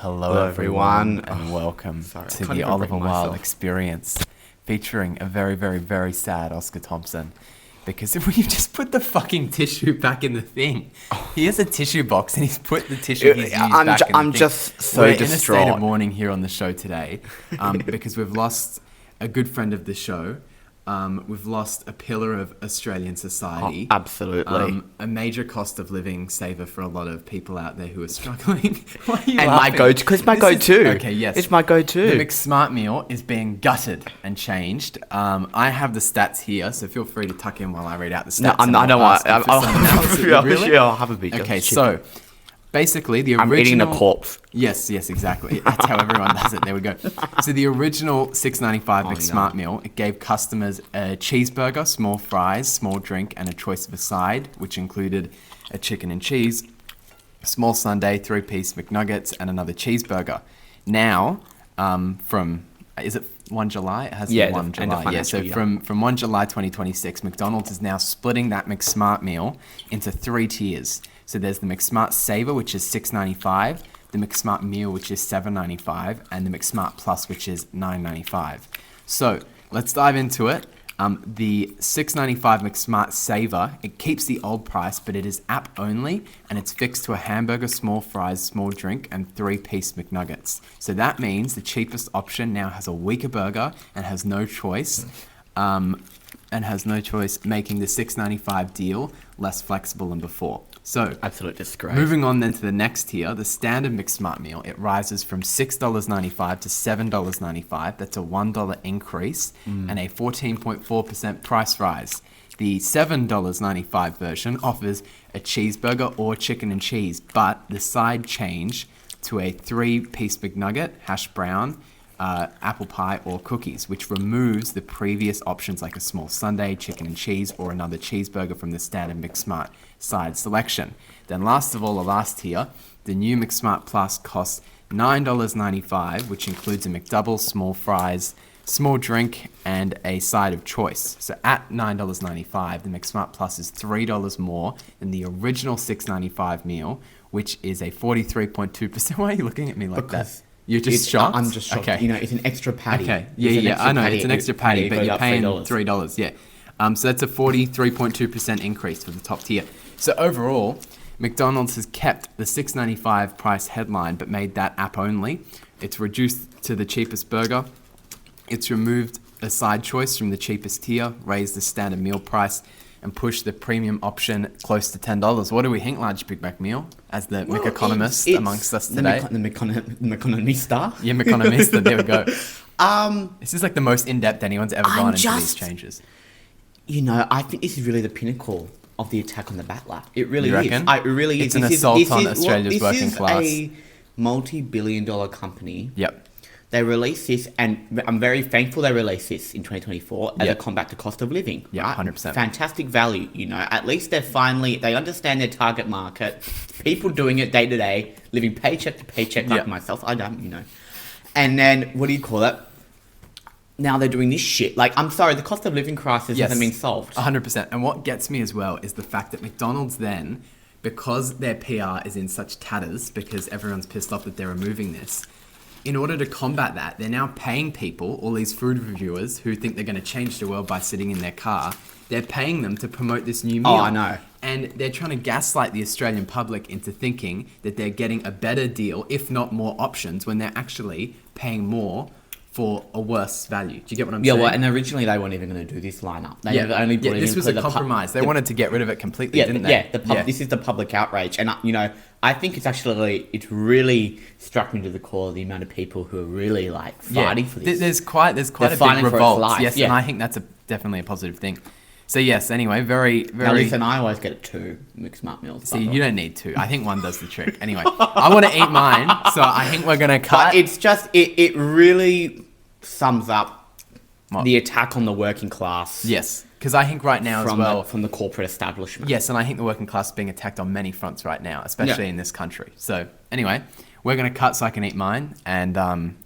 Hello everyone, and welcome Sorry, I to can't the even Oliver bring Wilde myself. experience, featuring a very, very, very sad Oscar Thompson. Because if we just put the fucking tissue back in the thing, he has a tissue box and he's put the tissue he's used back in the I'm thing. just so We're in a state distraught. of mourning here on the show today, because we've lost a good friend of the show. We've lost a pillar of Australian society. Absolutely. A major cost of living saver for a lot of people out there who are struggling. Why are you And laughing? my go-to, because my This is- go-to. Okay, yes. It's my go-to. The McSmart meal is being gutted and changed. I have the stats here, so feel free to tuck in while I read out the stats. No, and I don't I'll want. ask you for some analysis. Really? I'll have a bit. Okay, just so basically the original... I'm eating the corpse. Yes, exactly. That's how everyone does it. There we go. So the original $6.95 McSmart meal, it gave customers a cheeseburger, small fries, small drink, and a choice of a side, which included a chicken and cheese, small sundae, 3-piece McNuggets, and another cheeseburger. Now, is it 1 July? It has to be 1 July. Yeah, so from 1 July 2026, McDonald's is now splitting that McSmart meal into 3 tiers. So there's the McSmart Saver, which is $6.95, the McSmart Meal, which is $7.95, and the McSmart Plus, which is $9.95. So let's dive into it. The $6.95 McSmart Saver, it keeps the old price, but it is app only, and it's fixed to a hamburger, small fries, small drink, and 3-piece McNuggets. So that means the cheapest option now has a weaker burger and has no choice. Making the $6.95 deal less flexible than before. So, Absolute disgrace. moving on then to the next tier, the standard McSmart meal, it rises from $6.95 to $7.95. That's a $1 increase and a 14.4% price rise. The $7.95 version offers a cheeseburger or chicken and cheese, but the side change to a 3-piece McNugget, hash brown, apple pie, or cookies, which removes the previous options like a small sundae, chicken and cheese, or another cheeseburger from the standard McSmart side selection. Then last of all, the last tier, the new McSmart Plus costs $9.95, which includes a McDouble, small fries, small drink, and a side of choice. So at $9.95, the McSmart Plus is $3 more than the original $6.95 meal, which is a 43.2%. Why are you looking at me like that? You're just shocked? I'm just shocked. Okay. You know, it's an extra patty. Okay. It's an Yeah, extra I know. patty. It's an extra patty, but goes you're up paying $3. $3, yeah. So that's a 43.2% increase for the top tier. So overall, McDonald's has kept the $6.95 price headline, but made that app only. It's reduced to the cheapest burger. It's removed a side choice from the cheapest tier, raised the standard meal price, and pushed the premium option close to $10. What do we think, large Big Mac meal, as the McEconomist It's amongst us today? The McEconomista. Yeah, McEconomist, there we go. This is like the most in-depth anyone's ever gone into these changes. You know, I think this is really the pinnacle of the attack on the battler. It really You is. reckon? It really is. It's an assault on Australia's working class. This is a multi-billion-dollar company. Yep. They released this, and I'm very thankful they released this in 2024 as a combat to cost of living. Yeah, right? 100%. Fantastic value, you know. At least they understand their target market. People doing it day to day, living paycheck to paycheck like myself. I don't, you know. And then, what do you call it? Now they're doing this shit. Like, I'm sorry, the cost of living crisis hasn't been solved. 100%. And what gets me as well is the fact that McDonald's then, because their PR is in such tatters, because everyone's pissed off that they're removing this, in order to combat that, they're now paying people, all these food reviewers who think they're going to change the world by sitting in their car, they're paying them to promote this new meal. Oh, I know. And they're trying to gaslight the Australian public into thinking that they're getting a better deal, if not more options, when they're actually paying more for a worse value. Do you get what I'm saying? Yeah, well, and originally they weren't even going to do this lineup. They only brought it this in was for a compromise. They wanted to get rid of it completely, didn't they? This is the public outrage. And, you know, I think it's really struck me to the core the amount of people who are really, like, fighting for this. There's quite a big revolt. Yes, and I think that's definitely a positive thing. So, yes, anyway, very... Now, listen, I always get 2 McSmart meals. See, you don't need 2. I think 1 does the trick. Anyway, I want to eat mine, so I think we're going to cut... But it's just... It really sums up the attack on the working class. Yes, because I think right now from the corporate establishment. Yes, and I think the working class is being attacked on many fronts right now, especially in this country. So anyway, we're going to cut so I can eat mine, and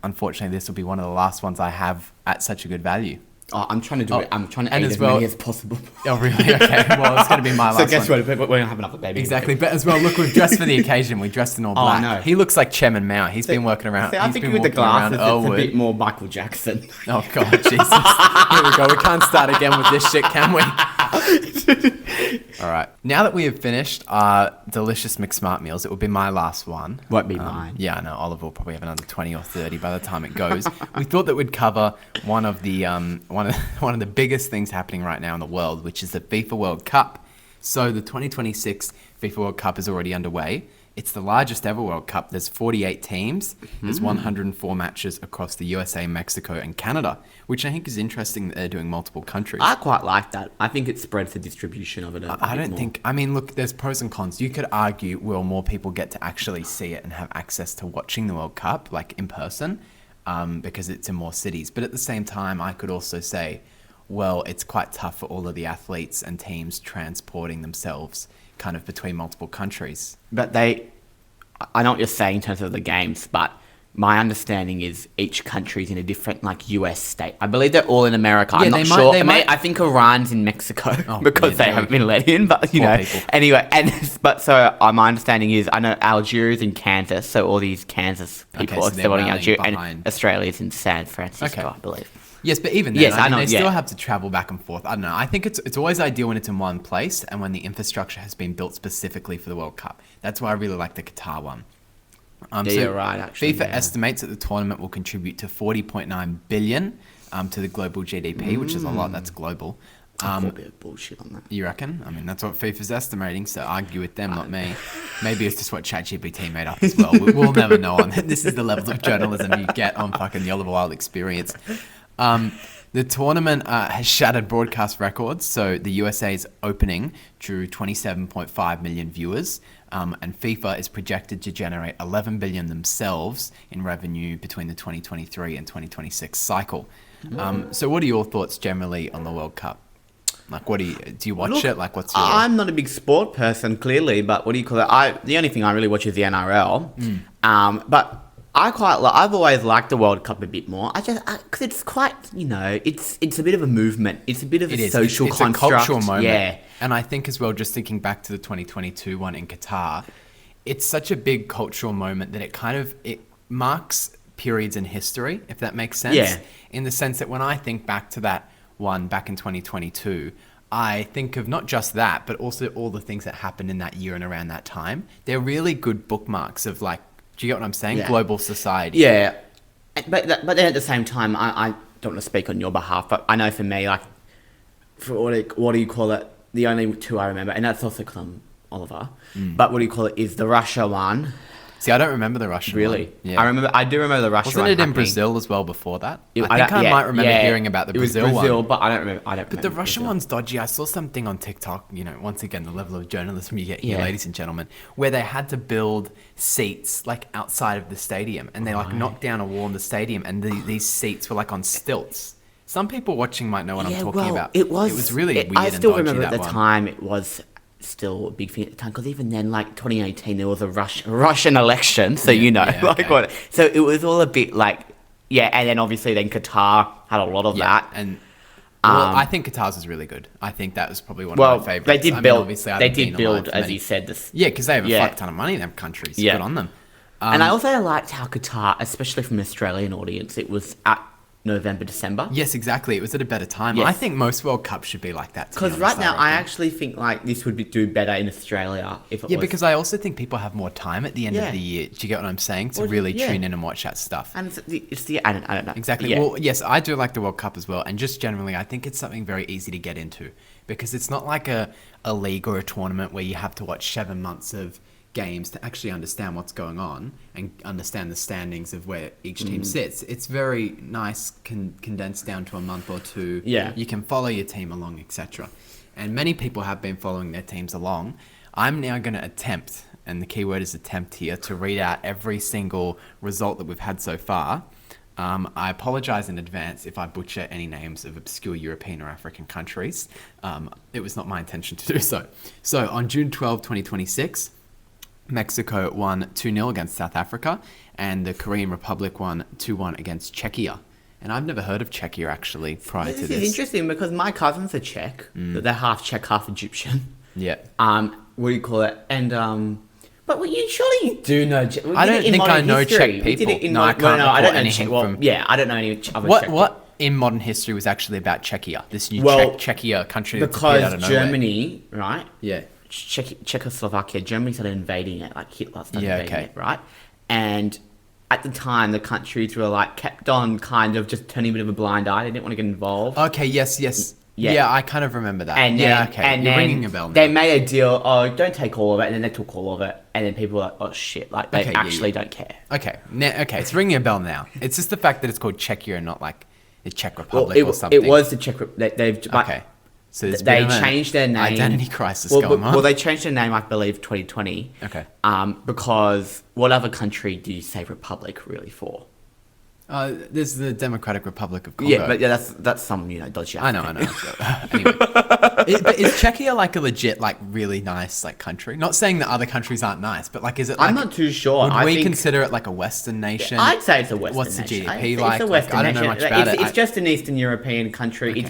unfortunately this will be one of the last ones I have at such a good value. Oh, I'm trying to do it. I'm trying to and eat as as well- many as possible. Oh, really? Okay. Well, it's going to be my last So guess one. what? We're going to have another baby. Exactly. But as well, look, we've dressed for the occasion. We dressed in all Oh, black. no. He looks like Chairman Mao. He's been working around. See, I he's think been with the walking around glasses, it's a Elwood. bit more Michael Jackson. Oh, God, Jesus. Here we go. We can't start again with this shit, can we? All right. Now that we have finished our delicious McSmart meals, it will be my last one. Won't be mine. Yeah, I know. Oliver will probably have another 20 or 30 by the time it goes. We thought that we'd cover one of the one of the biggest things happening right now in the world, which is the FIFA World Cup. So the 2026 FIFA World Cup is already underway. It's the largest ever World Cup. There's 48 teams. There's 104 matches across the USA, Mexico, and Canada, which I think is interesting that they're doing multiple countries. I quite like that. I think it spreads the distribution of it. I don't think. I mean, look, there's pros and cons. You could argue, will more people get to actually see it and have access to watching the World Cup, like in person, because it's in more cities. But at the same time, I could also say, well, it's quite tough for all of the athletes and teams transporting themselves kind of between multiple countries. But I know what you're saying in terms of the games, but my understanding is each country's in a different, like, US state. I believe they're all in America. Yeah, I'm they not might- sure. they might- I think Iran's in Mexico Oh, because yeah, they haven't been let in, but, you Poor know. people. Anyway, so my understanding is, I know Algeria's in Kansas, so all these Kansas people so are they're supporting rallying Algeria, behind. and Australia's in San Francisco, Okay. I believe. Yes, but even then, Yes, I I mean, know, they still yeah. have to travel back and forth. I don't know. I think it's always ideal when it's in one place and when the infrastructure has been built specifically for the World Cup. That's why I really like the Qatar one. Yeah, you're right, actually, FIFA yeah. estimates that the tournament will contribute to 40.9 billion to the global GDP, which is a lot. That's global. A bit of bullshit on that. You reckon? I mean, that's what FIFA's estimating, so argue with them, not me. Maybe it's just what ChatGPT made up as well. We'll never know on that. This is the level of journalism you get on fucking the Oliver Wilde Experience. The tournament has shattered broadcast records, so the USA's opening drew 27.5 million viewers, and FIFA is projected to generate 11 billion themselves in revenue between the 2023 and 2026 cycle. So what are your thoughts generally on the World Cup? Like, what do you watch Look, it? Like, what's your... I'm not a big sport person, clearly, but what do you call it? The only thing I really watch is the NRL. But I've always liked the World Cup a bit more. Because it's quite, it's a bit of a movement. It's a bit of a social it's construct. a cultural moment. Yeah. And I think as well, just thinking back to the 2022 one in Qatar, it's such a big cultural moment that it marks periods in history, if that makes sense. Yeah. In the sense that when I think back to that one back in 2022, I think of not just that, but also all the things that happened in that year and around that time. They're really good bookmarks of, like, do you get what I'm saying? Yeah. Global society. Yeah. But then at the same time, I don't want to speak on your behalf, but I know for me, like, for what do you call it? The only two I remember, and that's also because I'm Oliver, but what do you call it, is the Russia one. See, I don't remember the Russian Really? one. Yeah. I do remember the Russia Wasn't one it in happening. Brazil as well before that? It- I think I yeah, might remember yeah. hearing about the It was Brazil one. but I don't remember. But the Russian one's dodgy. I saw something on TikTok, once again, the level of journalism you get here, Yeah. ladies and gentlemen, where they had to build seats, like, outside of the stadium. And they, like, knocked down a wall in the stadium, and these seats were, like, on stilts. Some people watching might know what I'm talking about. It was really weird I still and dodgy, remember at that the one. time it was still a big thing at the time, because even then, like 2018, there was a Russian election, so okay. what. So it was all a bit like, and then obviously Qatar had a lot of that. And I think Qatar's is really good. I think that was probably one Well, of my favorites. they did build. Obviously, I They haven't been did alive build, for as many- you said, this. Yeah, because they have a Yeah. fuck ton of money in them countries. Yeah. Good on them. And I also liked how Qatar, especially from an Australian audience, it was at November, December. Yes, exactly. It was at a better time. Yes. I think most World Cups should be like that. Because right now, I actually think like this would do better in Australia if it was. because I also think people have more time at the end Yeah. of the year. Do you get what I'm saying? To Well, really yeah. tune in and watch that stuff. And I don't know. Exactly. Yeah. Well, yes, I do like the World Cup as well. And just generally, I think it's something very easy to get into because it's not like a league or a tournament where you have to watch 7 months of games to actually understand what's going on and understand the standings of where each team sits. It's very nice, condensed down to a month or two. Yeah. You can follow your team along, etc. And many people have been following their teams along. I'm now going to attempt, and the key word is attempt here, to read out every single result that we've had so far. I apologize in advance if I butcher any names of obscure European or African countries. It was not my intention to do so. So on June 12, 2026, Mexico won 2-0 against South Africa, and the Korean Republic won 2-1 against Czechia. And I've never heard of Czechia actually prior to This this. is interesting because my cousins are Czech. They're half Czech, half Egyptian. Yeah. What do you call it? And but surely you do know. I don't think I know Czech people. No, I can't I don't recall know anything Czech. Well, from- yeah, I don't know any other Czech. What in modern history was actually about Czechia? This new Czechia country that's appeared out Because of nowhere. Germany, right? Yeah. Czechoslovakia, Germany started invading it, like Hitler started Yeah, invading okay. it, right? And at the time, the countries were like kept on kind of just turning a bit of a blind eye. They didn't want to get involved. Okay, yes. Yeah. Yeah, I kind of remember that. And yeah, then, okay. and You're then ringing a bell now. they made a deal. Oh, don't take all of it, and then they took all of it, and then people were like, "Oh shit!" Like they Okay, yeah, actually yeah. don't care. Okay, okay, it's ringing a bell now. It's just the fact that it's called Czechia and not like the Czech Well, Republic or something. it was the Czech. They've Okay. So there's they been a bit of an changed their name. Identity crisis well, going on. Well, they changed their name, I believe, 2020. Okay. Because what other country do you say republic really for? There's the Democratic Republic of Congo. Yeah, but yeah, that's some dodgy. I know. Anyway, but is Czechia like a legit, like really nice like country? Not saying that other countries aren't nice, but like, is it? Like, I'm not too sure. Would I we think, consider it like a Western nation? I'd say it's a Western What's the nation. GDP It's like? a Western I don't know nation. much about it. It's just an Eastern European country. Okay.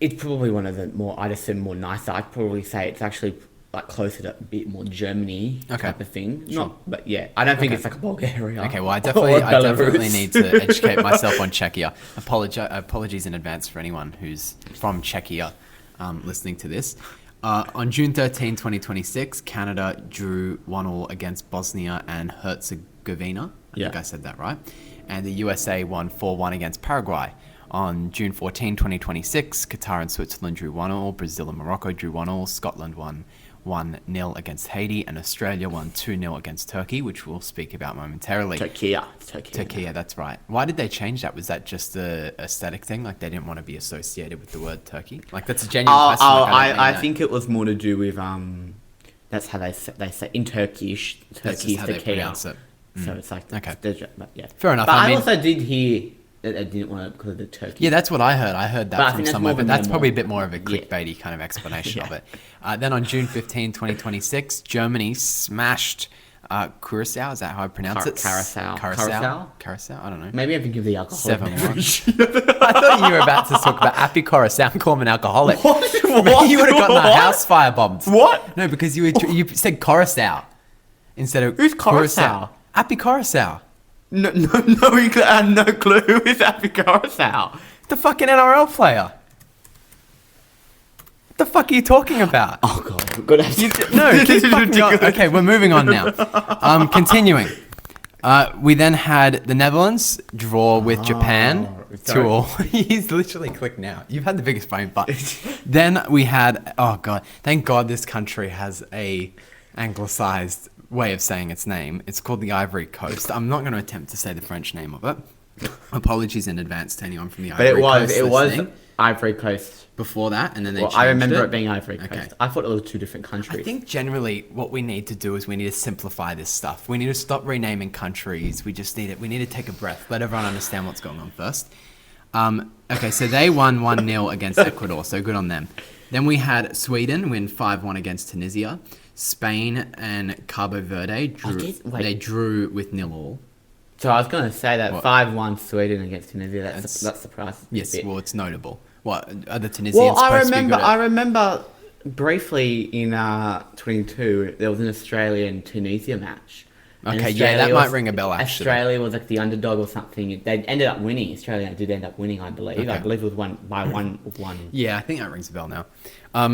It's probably one of the more, I'd assume, more nicer. I'd probably say it's actually like closer to a bit more Germany type of thing. Sure. But yeah, I don't think it's like a Bulgaria. Okay, well, I or definitely Belarus. need to educate myself on Czechia. Apologies in advance for anyone who's from Czechia listening to this. On June 13, 2026, Canada drew 1-1 against Bosnia and Herzegovina. I think I said that right. And the USA won 4-1 against Paraguay. On June 14, 2026, Qatar and Switzerland drew 1-1, Brazil and Morocco drew 1-1, Scotland won 1-0 against Haiti, and Australia won 2-0 against Turkey, which we'll speak about momentarily. Turkey, That's right. Why did they change that? Was that just a aesthetic thing? Like they didn't want to be associated with the word Turkey? Like that's a genuine question. Like, I think it was more to do with that's how they say in Turkish. That's Turkey just how is the they key. pronounce it. So it's like Okay. but yeah. Fair enough. But I I mean- also did hear that they didn't want it because of the turkey. Yeah, that's what I heard. I heard But I that think from that's somewhere, more but of a that's normal- probably a bit more of a Yeah. clickbaity kind of explanation Yeah. of it. Then on June 15, 2026, Germany smashed Curacao. Is that how I pronounce it? Curacao. Curacao? I don't know. Maybe I think of the alcoholic 7-1. beverage. I thought you were about to talk about Appy Curacao and call him an alcoholic. What? Maybe you would have gotten a What? house fire bombed. What? No, because you said Curacao instead of Who's Curacao? Appy Curacao. No, we had no clue who is Appy Curacao. The fucking NRL player. What the fuck are you talking about? Oh god, we're gonna have to... No, This keep is fucking going. ridiculous. Okay, we're moving on now. Continuing. We then had the Netherlands draw with Japan. sorry. 2-2. He's literally clicked now. You've had the biggest brain but then we had, oh god, thank god this country has a anglicized way of saying its name. It's called the Ivory Coast. I'm not going to attempt to say the French name of it. Apologies in advance to anyone from the Ivory Coast It was listening. Ivory Coast. Before that, and then they Well, changed I remember it. it being Ivory Coast. Okay. I thought it was two different countries. I think generally what we need to do is we need to simplify this stuff. We need to stop renaming countries. We need to take a breath. Let everyone understand what's going on first. Okay, so they won 1-0 against Ecuador, so good on them. Then we had Sweden win 5-1 against Tunisia. Spain and Cabo Verde drew with 0-0. So I was going to say that What? 5-1 Sweden against Tunisia. That surprised me a Yes, bit. well, it's notable. What, are the Tunisians Well, supposed to be good at... I remember briefly in 22 there was an Australian-Tunisia match. And Okay, yeah, that Australia might ring a bell, actually. Australia was like the underdog or something. They ended up winning. Australia did end up winning, I believe. Okay. I believe it was one. Yeah, I think that rings a bell now.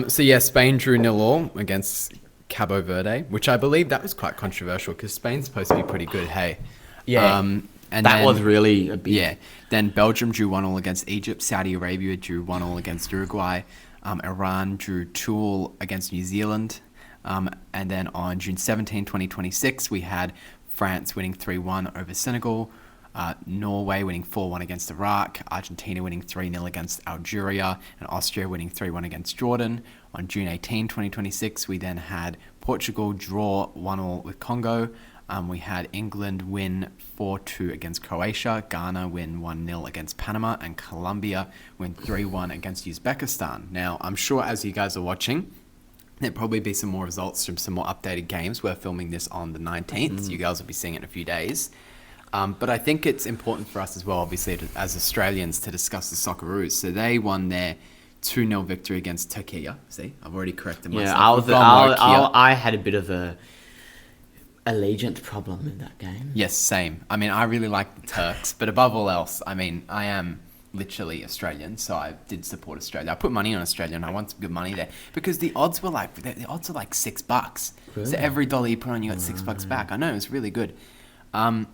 So yeah, Spain drew 0-0 against Cabo Verde, which I believe that was quite controversial because Spain's supposed to be pretty good, hey. Yeah. And that then, was really a big... Yeah. Then Belgium drew 1-0 against Egypt. Saudi Arabia drew 1-0 against Uruguay. Iran drew 2-2 against New Zealand. And then on June 17, 2026, we had France winning 3-1 over Senegal. Norway winning 4-1 against Iraq. Argentina winning 3-0 against Algeria. And Austria winning 3-1 against Jordan. On June 18, 2026, we then had Portugal draw 1-1 with Congo. We had England win 4-2 against Croatia, Ghana win 1-0 against Panama, and Colombia win 3-1 against Uzbekistan. Now, I'm sure as you guys are watching, there'll probably be some more results from some more updated games. We're filming this on the 19th. You guys will be seeing it in a few days. But I think it's important for us as well, obviously, as Australians, to discuss the Socceroos. So they won their 2-0 victory against Turkey. See, I've already corrected myself. I had a bit of a allegiance problem in that game. Yes, same. I mean, I really like the Turks, but above all else, I mean, I am literally Australian, so I did support Australia. I put money on Australia, and I won some good money there because the odds were like $6. Really? So every dollar you put on, you got $6 back. I know, it was really good. So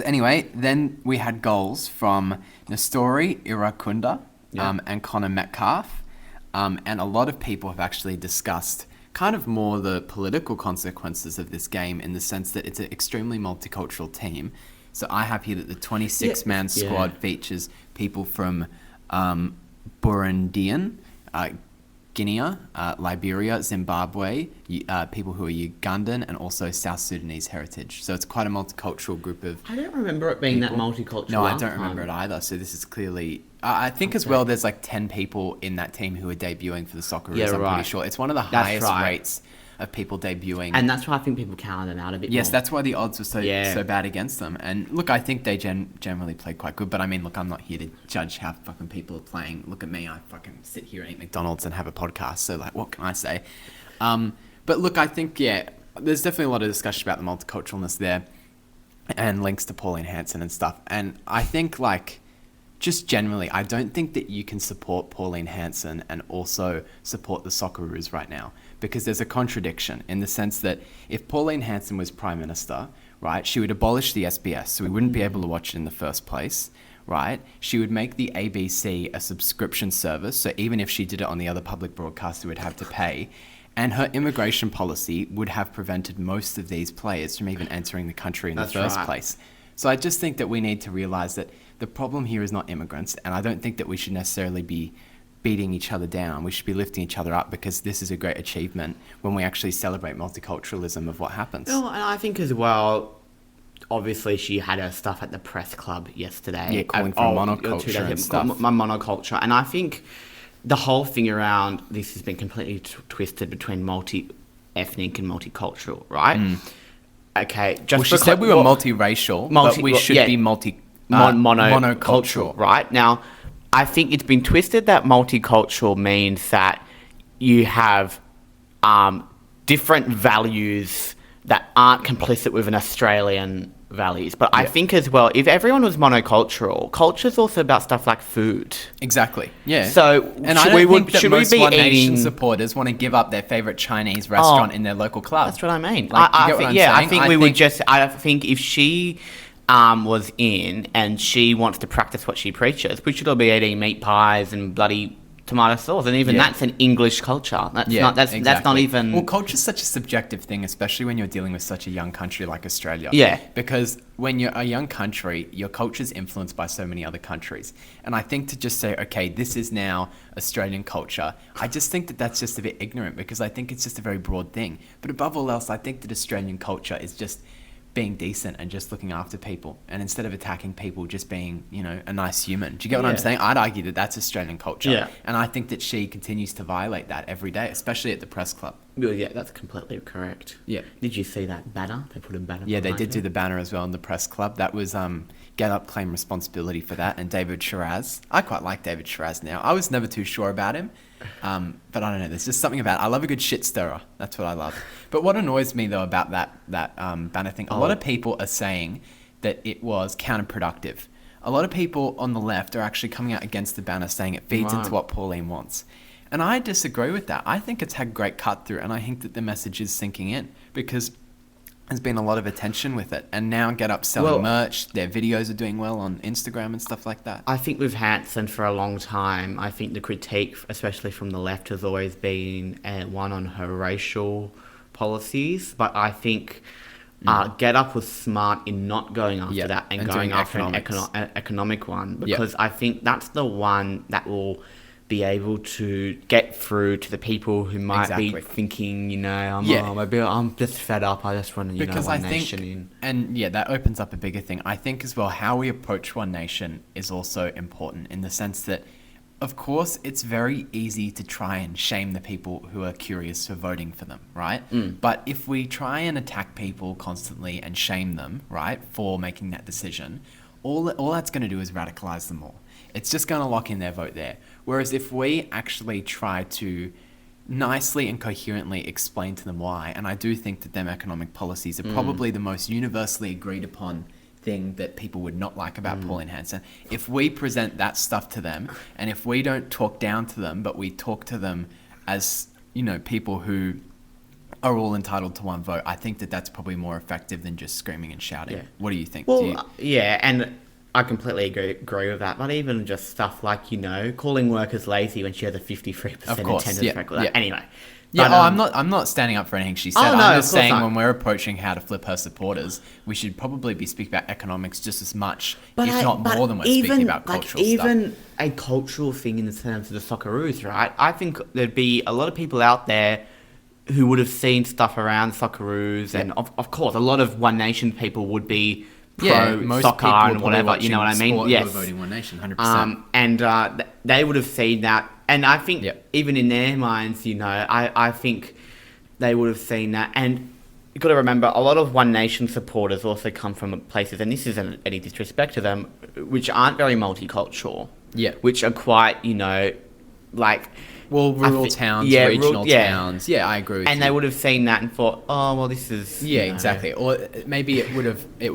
anyway, then we had goals from Nestori Irakunda and Connor Metcalf, and a lot of people have actually discussed kind of more the political consequences of this game in the sense that it's an extremely multicultural team. So I have here that the 26-man squad features people from Burundian, Guinea, Liberia, Zimbabwe, people who are Ugandan, and also South Sudanese heritage. So it's quite a multicultural group of I don't remember it being people. That multicultural. No, I don't remember it either. So this is clearly... I think as well there's like 10 people in that team who are debuting for the Socceroos, I'm pretty sure. It's one of the highest rates of people debuting. And that's why I think people counted them out a bit more. Yes, that's why the odds were so bad against them. And look, I think they generally played quite good. But I mean, look, I'm not here to judge how fucking people are playing. Look at me, I fucking sit here and eat McDonald's and have a podcast. So like, what can I say? But look, I think, there's definitely a lot of discussion about the multiculturalness there and links to Pauline Hanson and stuff. And I think like... just generally, I don't think that you can support Pauline Hanson and also support the Socceroos right now, because there's a contradiction in the sense that if Pauline Hanson was Prime Minister, right, she would abolish the SBS, so we wouldn't be able to watch it in the first place, right? She would make the ABC a subscription service, so even if she did it on the other public broadcaster, would have to pay. And her immigration policy would have prevented most of these players from even entering the country in the first place. So I just think that we need to realise that the problem here is not immigrants, and I don't think that we should necessarily be beating each other down. We should be lifting each other up, because this is a great achievement when we actually celebrate multiculturalism of what happens. No, and I think as well, obviously she had her stuff at the press club yesterday. Yeah, calling for monoculture and stuff. My monoculture. And I think the whole thing around this has been completely twisted between multi-ethnic and multicultural, right? Okay, she said we were multiracial, but we should be monocultural, right? Now, I think it's been twisted that multicultural means that you have different values that aren't complicit with an Australian values. But I think as well, if everyone was monocultural, culture's also about stuff like food. Exactly. Yeah. So and I don't think that most One Nation supporters want to give up their favourite Chinese restaurant in their local club. That's what I mean. Like, I think if she was in and she wants to practice what she preaches, we should all be eating meat pies and bloody tomato sauce, and even that's an English culture. That's not even... Well, culture's such a subjective thing, especially when you're dealing with such a young country like Australia. Yeah. Because when you're a young country, your culture's influenced by so many other countries. And I think to just say, okay, this is now Australian culture, I just think that that's just a bit ignorant, because I think it's just a very broad thing. But above all else, I think that Australian culture is just being decent and just looking after people, and instead of attacking people, just being, a nice human. Do you get what I'm saying? I'd argue that that's Australian culture. Yeah. And I think that she continues to violate that every day, especially at the press club. Well, yeah, that's completely correct. Yeah. Did you see that banner? They put a banner. Yeah, they did do the banner as well in the press club. That was Get Up claim responsibility for that, and David Shiraz. I quite like David Shiraz now. I was never too sure about him. But I don't know, there's just something about it. I love a good shit stirrer. That's what I love. But what annoys me though about that banner thing, a lot of people are saying that it was counterproductive. A lot of people on the left are actually coming out against the banner, saying it feeds into what Pauline wants. And I disagree with that. I think it's had great cut through, and I think that the message is sinking in, because there's been a lot of attention with it, and now Get Up selling merch. Their videos are doing well on Instagram and stuff like that. I think with Hanson for a long time, I think the critique, especially from the left, has always been one on her racial policies. But I think Get Up was smart in not going after that and going after an economic one, because I think that's the one that will be able to get through to the people who might be thinking, I'm just fed up. I just want to, One Nation in. And that opens up a bigger thing. I think as well, how we approach One Nation is also important, in the sense that of course, it's very easy to try and shame the people who are curious for voting for them, right? But if we try and attack people constantly and shame them, right, for making that decision, all that's going to do is radicalize them more. It's just going to lock in their vote there. Whereas if we actually try to nicely and coherently explain to them why, and I do think that them economic policies are probably the most universally agreed upon thing that people would not like about Pauline Hanson. If we present that stuff to them, and if we don't talk down to them, but we talk to them as, people who are all entitled to one vote, I think that that's probably more effective than just screaming and shouting. Yeah. What do you think? Well, yeah, and I completely agree with that. But even just stuff like, calling workers lazy when she has a 53% attendance record. Yeah. Anyway. Yeah, but, I'm not standing up for anything she said. Oh, no, I'm just saying when we're approaching how to flip her supporters, we should probably be speaking about economics just as much, if not more than we're speaking about cultural stuff. Even a cultural thing in the terms of the Socceroos, right? I think there'd be a lot of people out there who would have seen stuff around Socceroos, and of course, a lot of One Nation people would be pro soccer and whatever, you know what I mean? Yes. Voting One Nation, 100%. And they would have seen that. And I think even in their minds, I think they would have seen that. And you've got to remember, a lot of One Nation supporters also come from places, and this isn't any disrespect to them, which aren't very multicultural. Yeah. Which are quite, like... Well, rural towns, regional towns. Yeah, I agree with you. And they would have seen that and thought, oh, well, this is... Yeah, exactly. Or maybe it would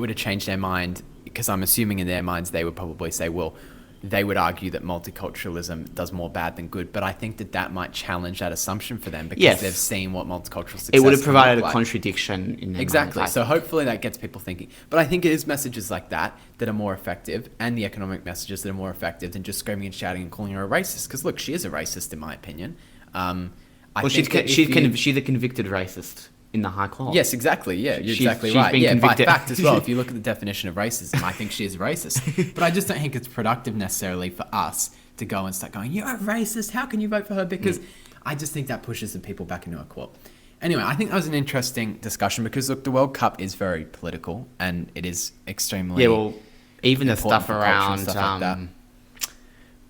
have changed their mind, because I'm assuming in their minds they would probably say, well, they would argue that multiculturalism does more bad than good, but I think that might challenge that assumption for them, because they've seen what multicultural success it would have provided a contradiction in their exactly. minds, so hopefully that gets people thinking. But I think it is messages like that are more effective, and the economic messages that are more effective than just screaming and shouting and calling her a racist. Because look, she is a racist in my opinion. She's a convicted racist in the High Court. Yes, exactly. Yeah, you're exactly right. Yeah, convicted. By fact as well. If you look at the definition of racism, I think she is a racist. But I just don't think it's productive necessarily for us to go and start going, you're a racist, how can you vote for her? Because I just think that pushes the people back into a court. Anyway, I think that was an interesting discussion, because look, the World Cup is very political, and it is extremely... Yeah, well, even the stuff around...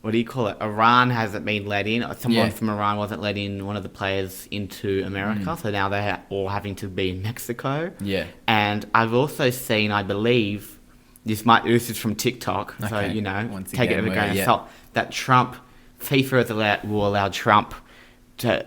what do you call it? Iran hasn't been let in. Someone from Iran wasn't let in, one of the players, into America. So now they're all having to be in Mexico. Yeah. And I've also seen, I believe, this is from TikTok. Okay. So, take it with a grain of salt. That FIFA will allow Trump to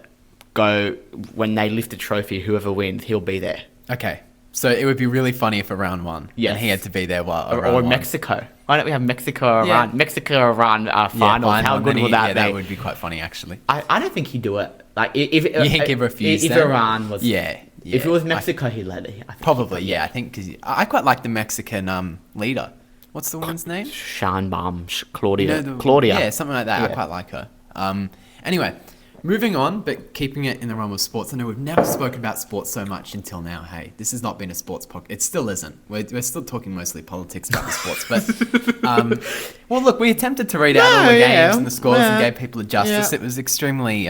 go, when they lift a trophy, whoever wins, he'll be there. Okay. So it would be really funny if Iran won. Yes. And he had to be there while Iran won. Mexico. Why don't we have Mexico-Iran? Yeah. Mexico-Iran finals. How good would that be? That would be quite funny, actually. I don't think he'd do it. Like, if you think he'd refuse if Iran was... Yeah. If it was Mexico, he'd let it. Probably, yeah. I think, because I quite like the Mexican leader. What's the woman's name? Claudia. Claudia. Yeah, something like that. Yeah. I quite like her. Anyway, moving on, but keeping it in the realm of sports. I know we've never spoken about sports so much until now. Hey, this has not been a sports podcast. It still isn't. We're still talking mostly politics about the sports. But, well, look, we attempted to read out all the games and the scores and gave people a justice. It was extremely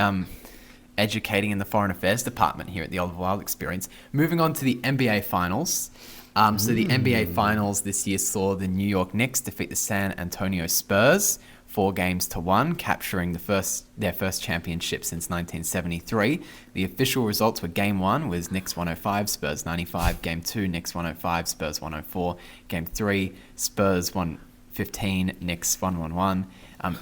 educating in the Foreign Affairs Department here at the Oliver Wilde Experience. Moving on to the NBA Finals. So the NBA Finals this year saw the New York Knicks defeat the San Antonio Spurs 4-1, capturing their first championship since 1973. The official results were Game 1 was Knicks 105, Spurs 95. Game 2, Knicks 105, Spurs 104. Game 3, Spurs 115, Knicks 111.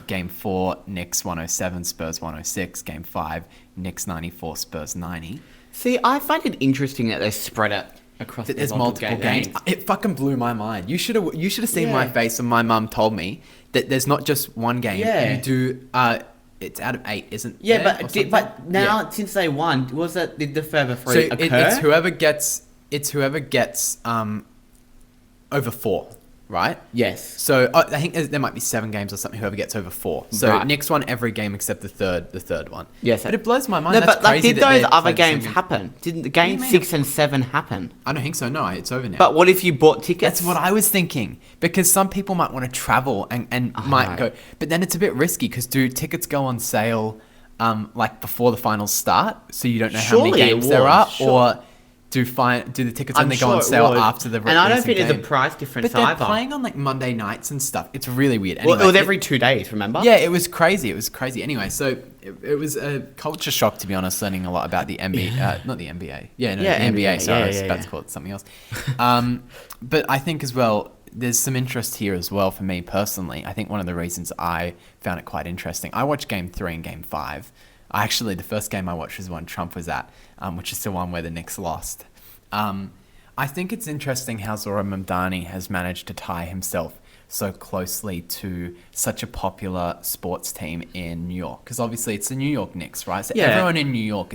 Game 4, Knicks 107, Spurs 106. Game 5, Knicks 94, Spurs 90. See, I find it interesting that they spread it across there's multiple games. It fucking blew my mind. You should have seen my face when my mum told me that there's not just one game. Yeah. You do. It's out of 8, isn't? Yeah, but now since they won, did the further 3 occur? It's whoever gets over 4. Right? Yes. So I think there might be 7 games or something. Whoever gets over 4. So Knicks won every game except the third one. Yes. But it blows my mind. No, That's but crazy. Did those other games happen? Didn't the game 6 and 7 happen? I don't think so. No, it's over now. But what if you bought tickets? That's what I was thinking. Because some people might want to travel and might go. But then it's a bit risky, because do tickets go on sale like before the finals start, so you don't know how many games there are, or do the tickets I'm only go sure on it sale would. after the And I don't recent think there's a game. price difference But they're either. playing on like Monday nights and stuff. It's really weird. Well, Anyway, it was every 2 days, remember? yeah, it was crazy. Anyway, so it was a culture shock, to be honest, learning a lot about the NBA. Not the NBA. Yeah, no, Yeah, the NBA. NBA. Sorry, I was Yeah, about yeah. to call it something else. But I think as well, there's some interest here as well for me personally. I think one of the reasons I found it quite interesting, I watched Game 3 and Game 5. Actually, the first game I watched was one Trump was at, which is the one where the Knicks lost. I think it's interesting how Zoran Mamdani has managed to tie himself so closely to such a popular sports team in New York. Because obviously it's the New York Knicks, right? So Yeah. everyone in New York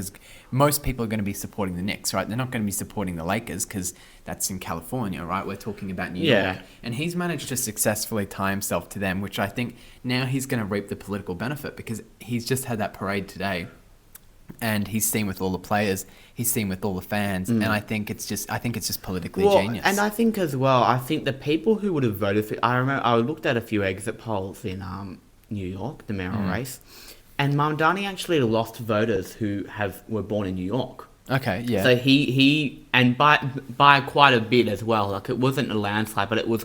most people are going to be supporting the Knicks, right? They're not going to be supporting the Lakers because that's in California, right? We're talking about New York. And he's managed to successfully tie himself to them, which I think now he's going to reap the political benefit because he's just had that parade today. And he's seen with all the players, he's seen with all the fans, and I think it's just politically genius. And I think as well, I think the people who would have voted for, I remember I looked at a few exit polls in New York, the mayoral race, and Mamdani actually lost voters who were born in New York. Okay, yeah. So he and by quite a bit as well. Like it wasn't a landslide, but it was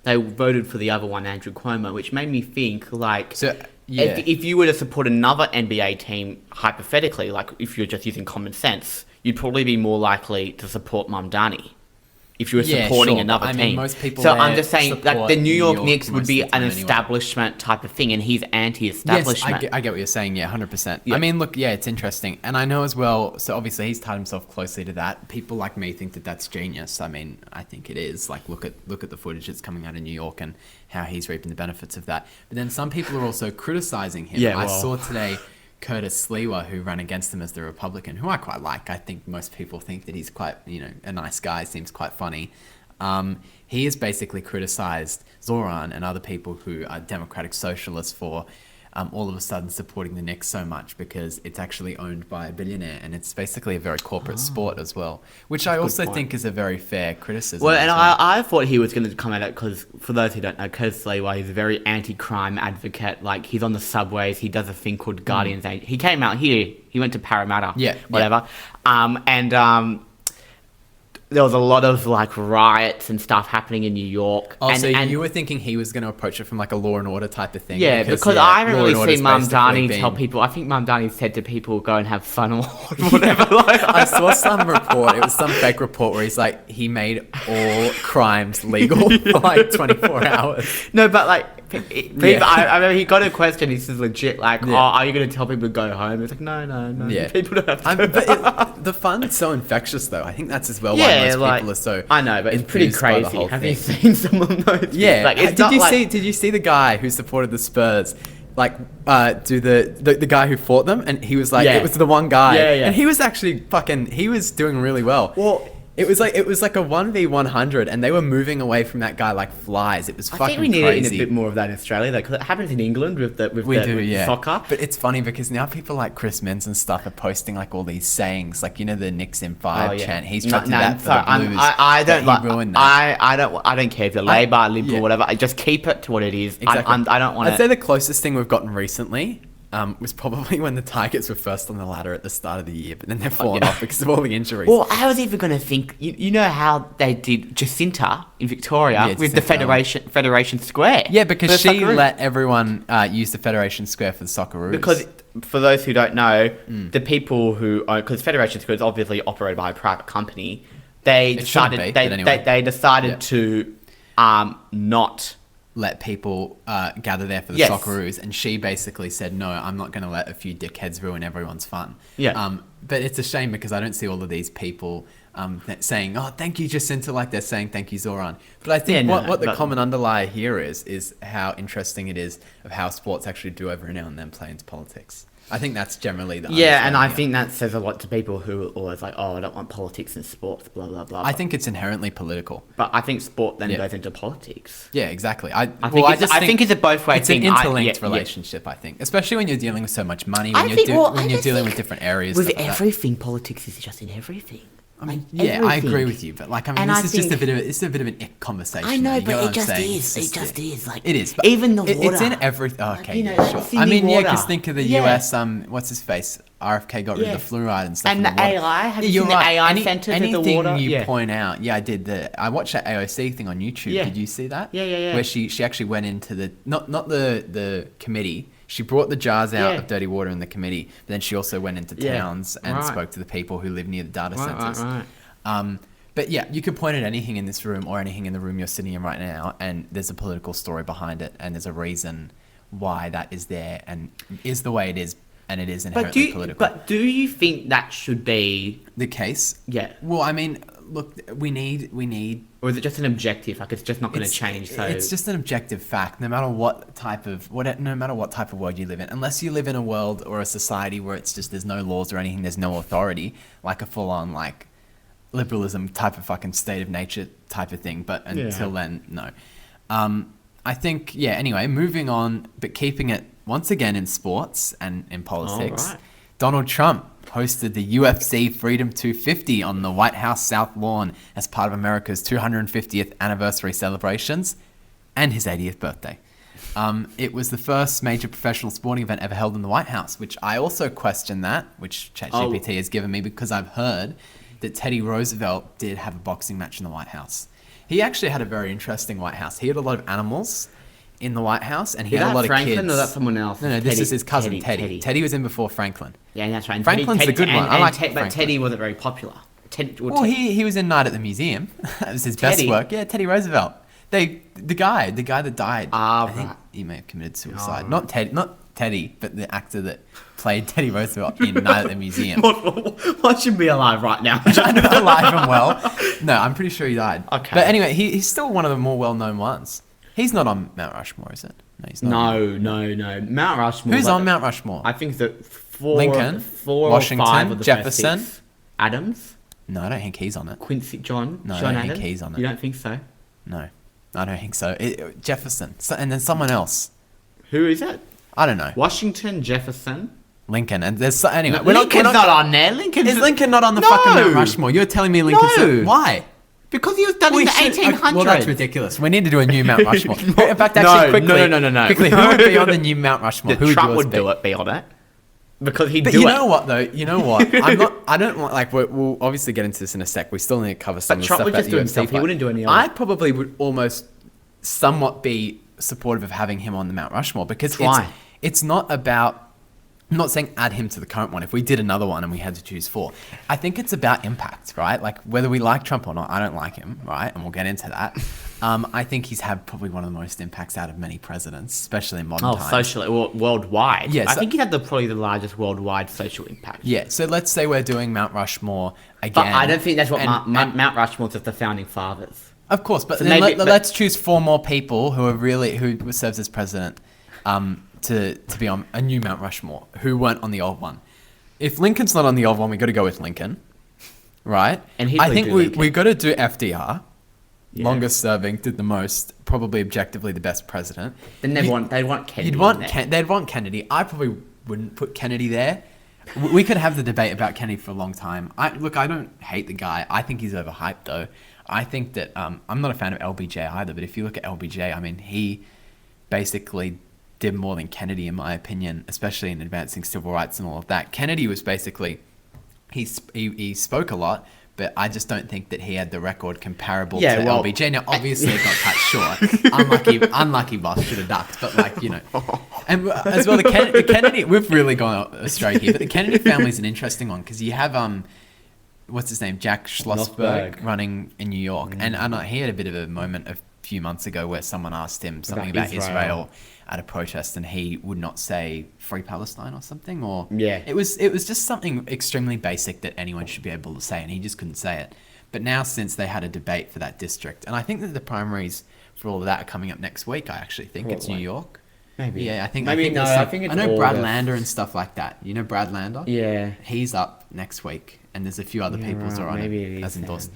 they voted for the other one, Andrew Cuomo, which made me think like. So, yeah. If you were to support another NBA team, hypothetically, like if you're just using common sense, you'd probably be more likely to support Mamdani if you were supporting another team. I mean, most people so I'm just saying, like the New York Knicks would be an anyway. establishment type of thing, and he's anti-establishment. Yes, I get what you're saying. Yeah, 100%. Yeah. I mean, look, yeah, it's interesting, and I know as well. So obviously, he's tied himself closely to that. People like me think that that's genius. I mean, I think it is. Like, look at the footage that's coming out of New York and how he's reaping the benefits of that. But then some people are also criticizing him. Yeah, I well. saw today Curtis Sliwa, who ran against him as the Republican, who I quite like. I think most people think that he's quite, a nice guy. Seems quite funny. He has basically criticized Zoran and other people who are democratic socialists for all of a sudden supporting the Knicks so much because it's actually owned by a billionaire and it's basically a very corporate sport as well, which I also think is a very fair criticism. Well, and I thought he was going to come at it because, for those who don't know, Curtis Sliwa, he's a very anti-crime advocate. Like, he's on the subways. He does a thing called Guardians Aid. He came out here. He went to Parramatta. Yeah. Whatever. There was a lot of like riots and stuff happening in New York. Oh, so you were thinking he was going to approach it from like a Law and Order type of thing? Yeah, because I haven't Law and really Order's seen Mamdani basically tell been- people. I think Mamdani said to people, go and have fun or whatever. I saw some report. It was some fake report where he's like, he made all crimes legal for like 24 hours. No, but like, I remember he got a question. He says legit, like, oh, are you going to tell people to go home? It's like, no. Yeah. People don't have to. But the fun's so infectious, though. I think that's as well Yeah, why most like, people are so. I know, but it's pretty enthused by the crazy. whole Have you thing. seen some of those? Yeah, Like, it's did you see the guy who supported the Spurs? Like, do the guy who fought them, and he was like, Yeah. it was the one guy, Yeah. and he was actually he was doing really well. Well, it was like a 1v100, and they were moving away from that guy like flies. It was I fucking think we need crazy. a bit more of that in Australia, though, because it happens in England with soccer. But it's funny because now people like Chris Mintz and stuff are posting like all these sayings, like the Knicks in 5 chant. He's tried to do that for the Blues. I don't but like. he ruined that. I don't care if you're Labour, Liberal, whatever. I just keep it to what it is. Exactly. I don't want I'd say the closest thing we've gotten recently was probably when the Tigers were first on the ladder at the start of the year, but then they've fallen off because of all the injuries. Well, I was even going to think, you know how they did Jacinta in Victoria with the Federation Square? Yeah, because for the she Socceroos. let everyone use the Federation Square for the Socceroos. Because, for those who don't know, the people who own, because Federation Square is obviously operated by a private company, they shouldn't decided be, but anyway. they decided to not let people gather there for the Yes. Socceroos, and she basically said, no, I'm not going to let a few dickheads ruin everyone's fun. Yeah. But it's a shame because I don't see all of these people saying, oh, thank you, Jacinta, like they're saying thank you, Zoran. But I think what the common underlie here is how interesting it is of how sports actually do every now and then play into politics. I think that's generally the Yeah, and I understanding. think that says a lot to people who are always like, oh, I don't want politics in sports, blah, blah, blah. I think it's inherently political. But I think sport then Yeah. goes into politics. Yeah, exactly. I think it's a both way It's thing. an interlinked relationship, I think. Especially when you're dealing with so much money, when you're dealing with different areas. With stuff like that. everything, politics is just in everything. I mean, Like, yeah, I agree everything. with you, but like, I mean, And this I is just a think- bit of it's a bit of an ick conversation. I know, you get but what it I'm just saying? is. It's It just is. Like, It is, but even the water. It's in every. Okay, you know, yeah, like sure. Sydney I mean, yeah, water. because think of the Yeah. US. What's his face? RFK got rid Yeah. of the fluoride and stuff. And in the water. AI, have you you're seen the right. AI centers with the anything water? you Yeah. point out, yeah, I did. I watched that AOC thing on YouTube. Yeah. Did you see that? Yeah. Where she actually went into the not the committee. She brought the jars out Yeah. of dirty water in the committee, but then she also went into Yeah. towns and Right. spoke to the people who live near the data centers. Right. But yeah, you could point at anything in this room or anything in the room you're sitting in right now, and there's a political story behind it, and there's a reason why that is there and is the way it is, and it is inherently political. But do you think that should be The case? Yeah. Well, I mean, look, we need. Or is it just an objective? Like, it's just not going to change. So It's just an objective fact. No matter what type of world you live in, unless you live in a world or a society where it's just there's no laws or anything, there's no authority, like a full-on like liberalism type of fucking state of nature type of thing. But until then, no. I think, yeah, anyway, moving on, but keeping it once again in sports and in politics. All right. Donald Trump hosted the UFC Freedom 250 on the White House South Lawn as part of America's 250th anniversary celebrations and his 80th birthday. It was the first major professional sporting event ever held in the White House, which I also question that, which ChatGPT has given me because I've heard that Teddy Roosevelt did have a boxing match in the White House. He actually had a very interesting White House. He had a lot of animals in the White House, and he had a lot Franklin of kids. or that's someone else? No, this Teddy- is his cousin, Teddy, Teddy. Teddy. Teddy was in before Franklin. Yeah, that's right. And Franklin's the good one. I like But Franklin. Teddy wasn't very popular. Well, he was in Night at the Museum. That was his best Teddy? work. Yeah, Teddy Roosevelt. The guy that died. Ah, I think right. he may have committed suicide. Not Teddy, but the actor that played Teddy Roosevelt in Night at the Museum. What should be alive right now? Alive and well. No, I'm pretty sure he died. Okay. But anyway, he's still one of the more well-known ones. He's not on Mount Rushmore, is it? No, he's not. No. Mount Rushmore. Who's on Mount Rushmore? I think that Lincoln, four Washington, or five of the Jefferson. first six. Adams, No, I don't think he's on it. Quincy, John. No, I John don't think Adams? he's on it. You don't think so? No, I don't think so. Jefferson. And then someone else. Who is it? I don't know. Washington, Jefferson. Lincoln. And there's anyway. Lincoln's not on there. Lincoln's Is Lincoln not on the No. fucking Mount Rushmore? You're telling me Lincoln's No. Why? because he was done in the 1800s. Well, that's ridiculous. We need to do a new Mount Rushmore. In fact, No, actually, quickly. no. Quickly, who would be on the new Mount Rushmore? Who Trump yours would be? do it. Be on it because he'd But do you it. know what, though? You know what? I don't want, like, we'll obviously get into this in a sec. We still need to cover some But of the Trump stuff would about just the do UFC himself. He fight. wouldn't do any I other. probably would almost somewhat be supportive of having him on the Mount Rushmore because Why? it's not about... I'm not saying add him to the current one. If we did another one and we had to choose 4, I think it's about impact, right? Like whether we like Trump or not, I don't like him, right? And we'll get into that. I think he's had probably one of the most impacts out of many presidents, especially in modern times. Socially, worldwide. Yeah, I so- think he had probably the largest worldwide social impact. Yeah, so let's say we're doing Mount Rushmore again. But I don't think that's what and- Mount Rushmore's just the founding fathers. Of course, but So then maybe- let's choose 4 more people who serves as president to be on a new Mount Rushmore who weren't on the old one. If Lincoln's not on the old one, we got to go with Lincoln, right? And I think do we Lincoln. got to do FDR. Yeah. Longest serving, did the most, probably objectively the best president. Then they'd want Kennedy. They'd want Kennedy. I probably wouldn't put Kennedy there. We could have the debate about Kennedy for a long time. I don't hate the guy. I think he's overhyped though. I think that I'm not a fan of LBJ either. But if you look at LBJ, I mean, he basically did more than Kennedy, in my opinion, especially in advancing civil rights and all of that. Kennedy was basically he spoke a lot. But I just don't think that he had the record comparable to LBJ. Now, obviously, it got cut short. Unlucky boss, should have ducked. But, like, you know. And as well, the Kennedy... We've really gone astray here. But the Kennedy family is an interesting one because you have... what's his name? Jack Schlossberg running in New York. And I know he had a bit of a moment a few months ago where someone asked him something about Israel at a protest and he would not say Free Palestine or something, or it was just something extremely basic that anyone should be able to say, and he just couldn't say it. But now, since they had a debate for that district, and I think that the primaries for all of that are coming up next week. I actually think it's New York. Maybe. Yeah, I think I think it's I know Brad August. Lander and stuff like that. You know Brad Lander? Yeah. He's up next week, and there's a few other people who are on maybe it it as is endorsed.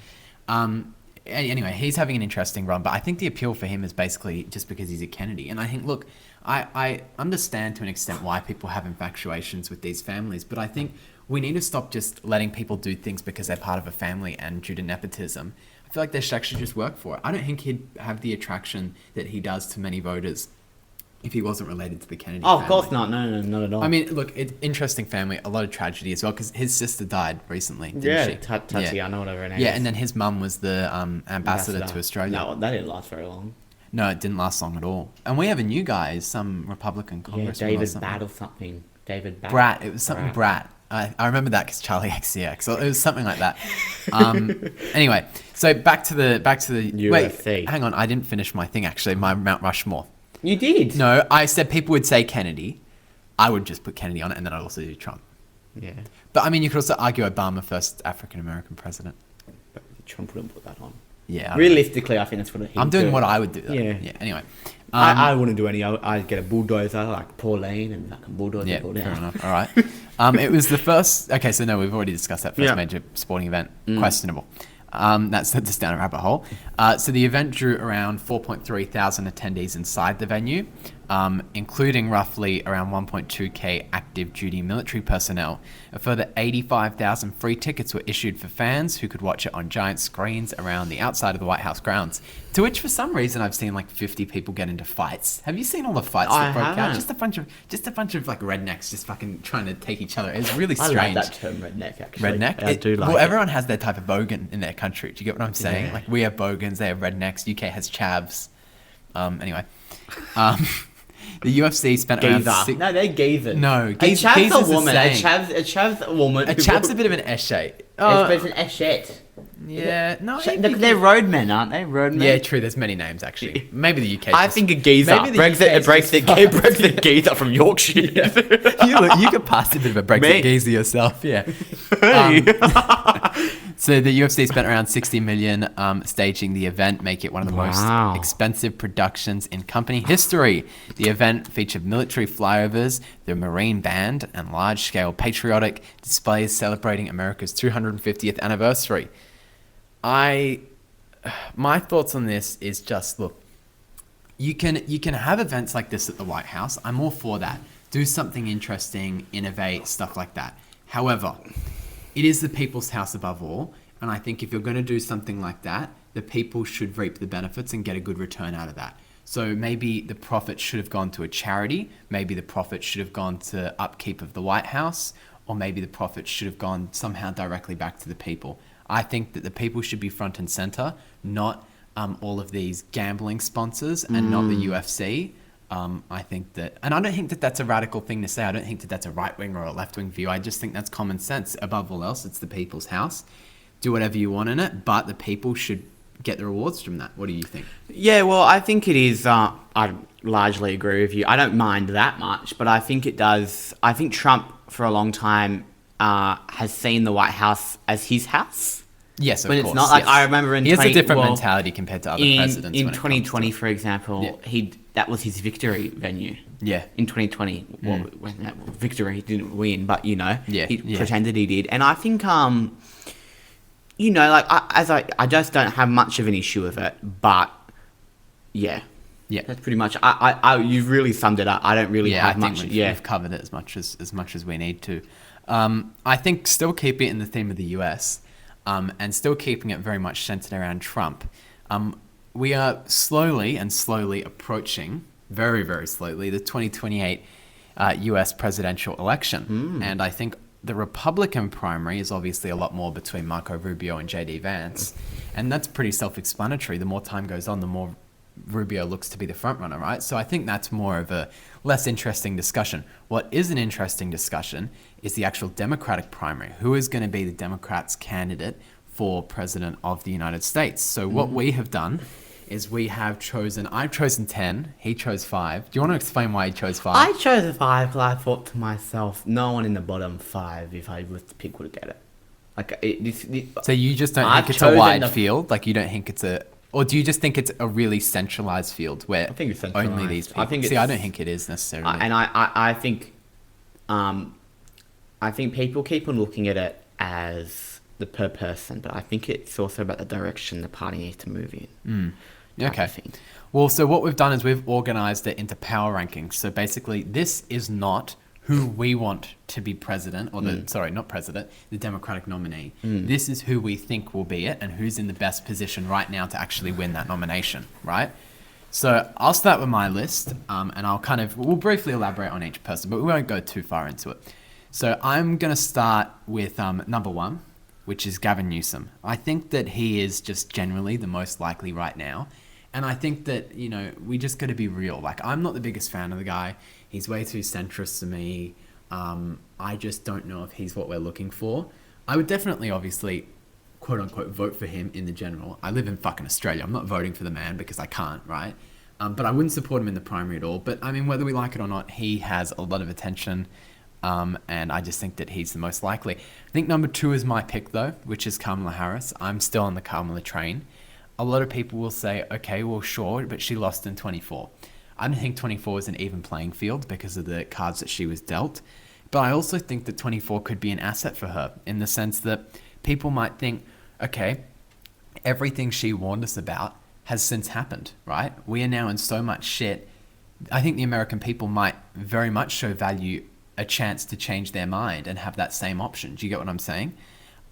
Anyway, he's having an interesting run, but I think the appeal for him is basically just because he's a Kennedy. And I think, look, I understand to an extent why people have infatuations with these families, but I think we need to stop just letting people do things because they're part of a family and due to nepotism. I feel like they should actually just work for it. I don't think he'd have the attraction that he does to many voters if he wasn't related to the Kennedy family. Of course not. No, not at all. I mean, look, it's interesting family, a lot of tragedy as well, because his sister died recently, didn't she? Tatiana, whatever her name is. Yeah, and then his mum was the ambassador to Australia. No, that didn't last very long. No, it didn't last long at all. And we have a new guy, some Republican congressman. David Batt or something. David Batt. Brat. It was something Brat. I remember that because Charlie XCX. So it was something like that. Anyway, so back to the UFC. Wait, hang on. I didn't finish my thing actually. My Mount Rushmore. You did? No, I said people would say Kennedy. I would just put Kennedy on it, and then I'd also do Trump. Yeah. But I mean, you could also argue Obama, first African American president. But Trump wouldn't put that on. Yeah. Realistically, I think that's what I'm doing what I would do. Though. Yeah. Anyway. I wouldn't do any. I'd get a bulldozer like Pauline and fucking bulldozer. Yeah, fair enough. All right. It was the first. Okay, so no, we've already discussed that first major sporting event. Questionable. That sent us down a rabbit hole. So the event drew around 4.3 thousand attendees inside the venue, including roughly around 1.2k active duty military personnel. A further 85,000 free tickets were issued for fans who could watch it on giant screens around the outside of the White House grounds. To which, for some reason, I've seen like 50 people get into fights. Have you seen all the fights that broke out? Just a bunch of like rednecks just fucking trying to take each other. It's really strange. I like that term, redneck. Actually, redneck. I do like. Well, everyone has their type of bogan in their country. Do you get what I'm saying? Yeah. Like we have bogans, they have rednecks. UK has chavs. Anyway. The UFC spent around No, they're geezers. No, a chav's a woman. A chav's a woman. A chav's a bit of an esche. It's an eschet. Yeah, no. They're roadmen, aren't they? Roadmen. Yeah, true. There's many names actually. Maybe the UK. I think a geezer. Brexit geezer from Yorkshire. Yeah. You could pass a bit of a Brexit geezer yourself. Yeah. So the UFC spent around 60 million staging the event, making it one of the most expensive productions in company history. The event featured military flyovers, the Marine Band, and large-scale patriotic displays celebrating America's 250th anniversary. My thoughts on this is just, look, you can have events like this at the White House. I'm all for that. Do something interesting, innovate, stuff like that. However, it is the people's house above all. And I think if you're going to do something like that, the people should reap the benefits and get a good return out of that. So maybe the profit should have gone to a charity. Maybe the profit should have gone to upkeep of the White House. Or maybe the profit should have gone somehow directly back to the people. I think that the people should be front and center, not all of these gambling sponsors and not the UFC. I think that, and I don't think that that's a radical thing to say. I don't think that that's a right wing or a left wing view. I just think that's common sense. Above all else, it's the people's house. Do whatever you want in it, but the people should get the rewards from that. What do you think? Yeah, well, I think it is. I largely agree with you. I don't mind that much, but I think it does. I think Trump, for a long time, has seen the White House as his house. Yes, of but course. It's not like I remember in he has a different mentality compared to other presidents. In 2020, for example, that was his victory venue. Yeah. In 2020, when that victory, he didn't win, but he Yeah. pretended he did, and I think like I just don't have much of an issue with it, but yeah, that's pretty much. You've really summed it up. I don't really have much. We've covered it as much as we need to. I think still keeping it in the theme of the US, and still keeping it very much centered around Trump. We are slowly approaching, very, very slowly, the 2028 US presidential election, and I think the Republican primary is obviously a lot more between Marco Rubio and JD Vance, and that's pretty self-explanatory. The more time goes on, the more Rubio looks to be the front runner, right? So I think that's more of a less interesting discussion. What is an interesting discussion is the actual Democratic primary. Who is going to be the Democrats' candidate for president of the United States? So what we have done is I've chosen 10, he chose 5. Do you want to explain why he chose 5? I chose 5 because I thought to myself, no one in the bottom 5, if I was to pick, would get it. So you just don't think it's a wide field? Like you don't think it's or do you just think it's a really centralized field where only these people? I don't think it is necessarily. And I think people keep on looking at it as the per person, but I think it's also about the direction the party needs to move in. Okay. Well, so what we've done is we've organized it into power rankings. So basically, this is not who we want to be president, or the Democratic nominee. This is who we think will be it and who's in the best position right now to actually win that nomination, right? So I'll start with my list, and we'll briefly elaborate on each person, but we won't go too far into it. So I'm going to start with number one, which is Gavin Newsom. I think that he is just generally the most likely right now. And I think that, we just got to be real. Like, I'm not the biggest fan of the guy. He's way too centrist to me. I just don't know if he's what we're looking for. I would definitely, obviously, quote unquote, vote for him in the general. I live in fucking Australia. I'm not voting for the man because I can't, right? But I wouldn't support him in the primary at all. But I mean, whether we like it or not, he has a lot of attention. And I just think that he's the most likely. I think number two is my pick, though, which is Kamala Harris. I'm still on the Kamala train. A lot of people will say, okay, well, sure, but she lost in 24. I don't think 24 is an even playing field because of the cards that she was dealt. But I also think that 24 could be an asset for her in the sense that people might think, okay, everything she warned us about has since happened, right? We are now in so much shit. I think the American people might very much show value a chance to change their mind and have that same option. Do you get what I'm saying?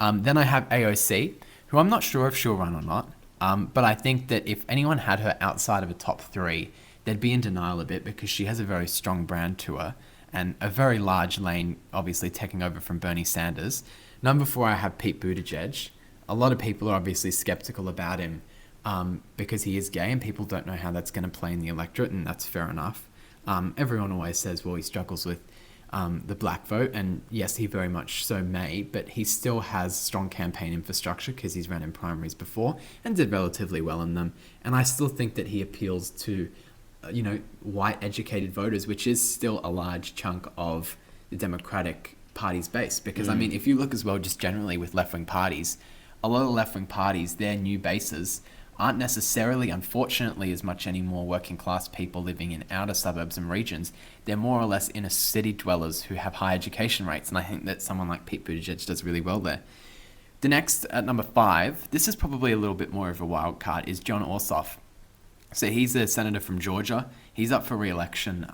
Then I have AOC, who I'm not sure if she'll run or not. But I think that if anyone had her outside of a top three, they'd be in denial a bit because she has a very strong brand to her and a very large lane, obviously taking over from Bernie Sanders. Number four, I have Pete Buttigieg. A lot of people are obviously skeptical about him because he is gay and people don't know how that's going to play in the electorate, and that's fair enough. Everyone always says, well, he struggles with the black vote, and yes, he very much so may, but he still has strong campaign infrastructure because he's ran in primaries before and did relatively well in them. And I still think that he appeals to, white educated voters, which is still a large chunk of the Democratic Party's base. Because I mean, if you look as well, just generally with left-wing parties, a lot of left-wing parties, their new bases aren't necessarily, unfortunately, as much anymore working class people living in outer suburbs and regions. They're more or less inner city dwellers who have high education rates, and I think that someone like Pete Buttigieg does really well there. The next, at number five, this is probably a little bit more of a wild card, is John Ossoff. So he's a senator from Georgia. He's up for re-election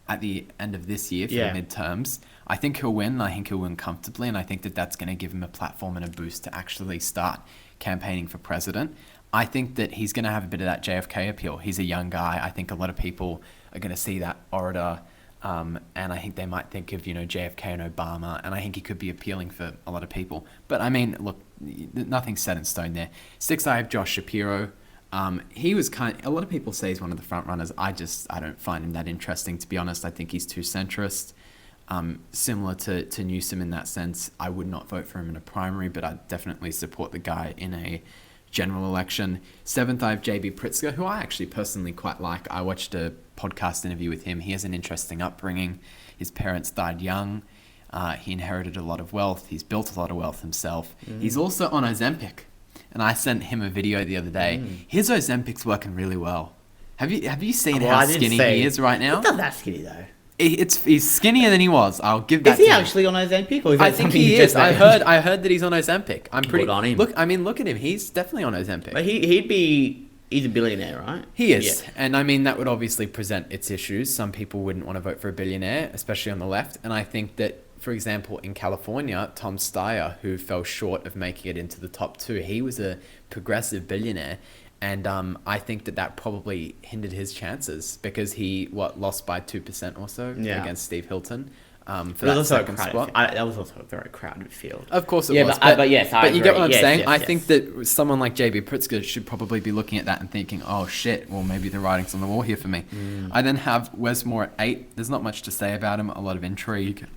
at the end of this year for the midterms. I think he'll win. I think he'll win comfortably, and I think that that's going to give him a platform and a boost to actually start campaigning for president. I think that he's going to have a bit of that JFK appeal. He's a young guy. I think a lot of people are going to see that orator, and I think they might think of, JFK and Obama, and I think he could be appealing for a lot of people. But I mean, look, nothing's set in stone there. Six, I have Josh Shapiro. He was a lot of people say he's one of the front runners. I don't find him that interesting, to be honest. I think he's too centrist. Similar to Newsom in that sense. I would not vote for him in a primary, but I'd definitely support the guy in a general election. Seventh, I have JB Pritzker, who I actually personally quite like. I watched a podcast interview with him. He has an interesting upbringing. His parents died young. He inherited a lot of wealth. He's built a lot of wealth himself. He's also on Ozempic. And I sent him a video the other day. His Ozempic's working really well. Have you seen how skinny he is right now? He's not that skinny though. He's skinnier than he was. I'll give that. Is he actually on Ozempic, or is that I think he is. I heard that he's on Ozempic. I'm pretty. Good on him. Look at him. He's definitely on Ozempic. But he's a billionaire, right? He is, and I mean that would obviously present its issues. Some people wouldn't want to vote for a billionaire, especially on the left. And I think that, for example, in California, Tom Steyer, who fell short of making it into the top two, he was a progressive billionaire. And I think that probably hindered his chances because he lost by 2% or so against Steve Hilton for that second spot. That was also a very crowded field. Of course it was. But yes, but you get what I'm saying? I think that someone like JB Pritzker should probably be looking at that and thinking, oh shit, well maybe the writing's on the wall here for me. I then have Wes Moore at 8. There's not much to say about him. A lot of intrigue.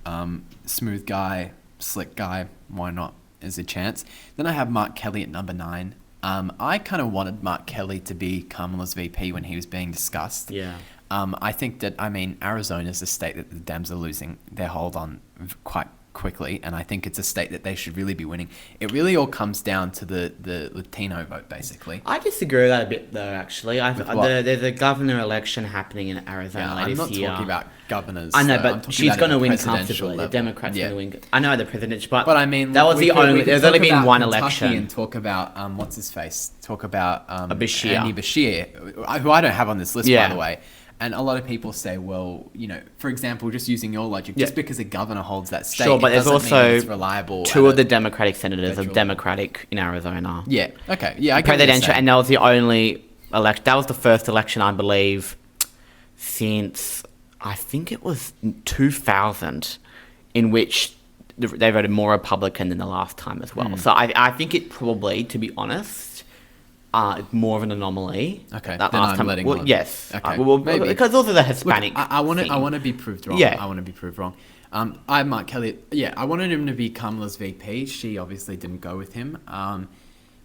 Smooth guy, slick guy. Why not? There's a chance. Then I have Mark Kelly at number 9. I kind of wanted Mark Kelly to be Kamala's VP when he was being discussed. Yeah. I think that, Arizona's a state that the Dems are losing their hold on quite quickly, and I think it's a state that they should really be winning. It really all comes down to the Latino vote, basically. I disagree with that a bit, though, actually. There's a governor election happening in Arizona this year. I'm not talking about governors. I know, but she's going to win comfortably. The Democrats going to win. I know the presidential, but I mean, that was there's only been one election. And talk about what's his face? Talk about Bashir. Andy Bashir, who I don't have on this list, by the way. And a lot of people say, well, for example, just using your logic, just because a governor holds that state, sure, but it there's doesn't mean also it's reliable. two of the Democratic senators are Democratic in Arizona. Yeah. Okay. Yeah. I get what you're Presidential, saying. and that was the only election. That was the first election, I believe, since I think it was 2000, in which they voted more Republican than the last time as well. So I think it probably, to be honest, more of an anomaly. Okay. That Then last I'm time, letting well, on. yes. Okay. Maybe because also the Hispanic. Look, I want thing. to be proved wrong. Yeah. I want to be proved wrong. I Mark Kelly. Yeah, I wanted him to be Kamala's VP. She obviously didn't go with him.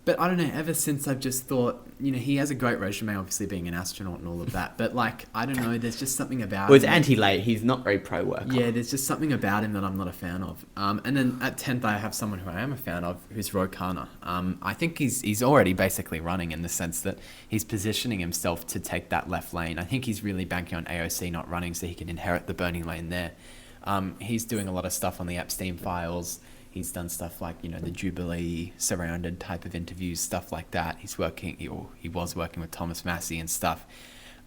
But I don't know. Ever since I've just thought, he has a great resume, obviously being an astronaut and all of that. But I don't know. There's just something about Well, it's him. anti-late. He's not very pro-worker. Yeah, there's just something about him that I'm not a fan of. And then at 10th, I have someone who I am a fan of, who's Ro Khanna. I think he's already basically running in the sense that he's positioning himself to take that left lane. I think he's really banking on AOC not running so he can inherit the burning lane there. He's doing a lot of stuff on the Epstein files. He's done stuff like, the Jubilee surrounded type of interviews, stuff like that. He was working with Thomas Massey and stuff.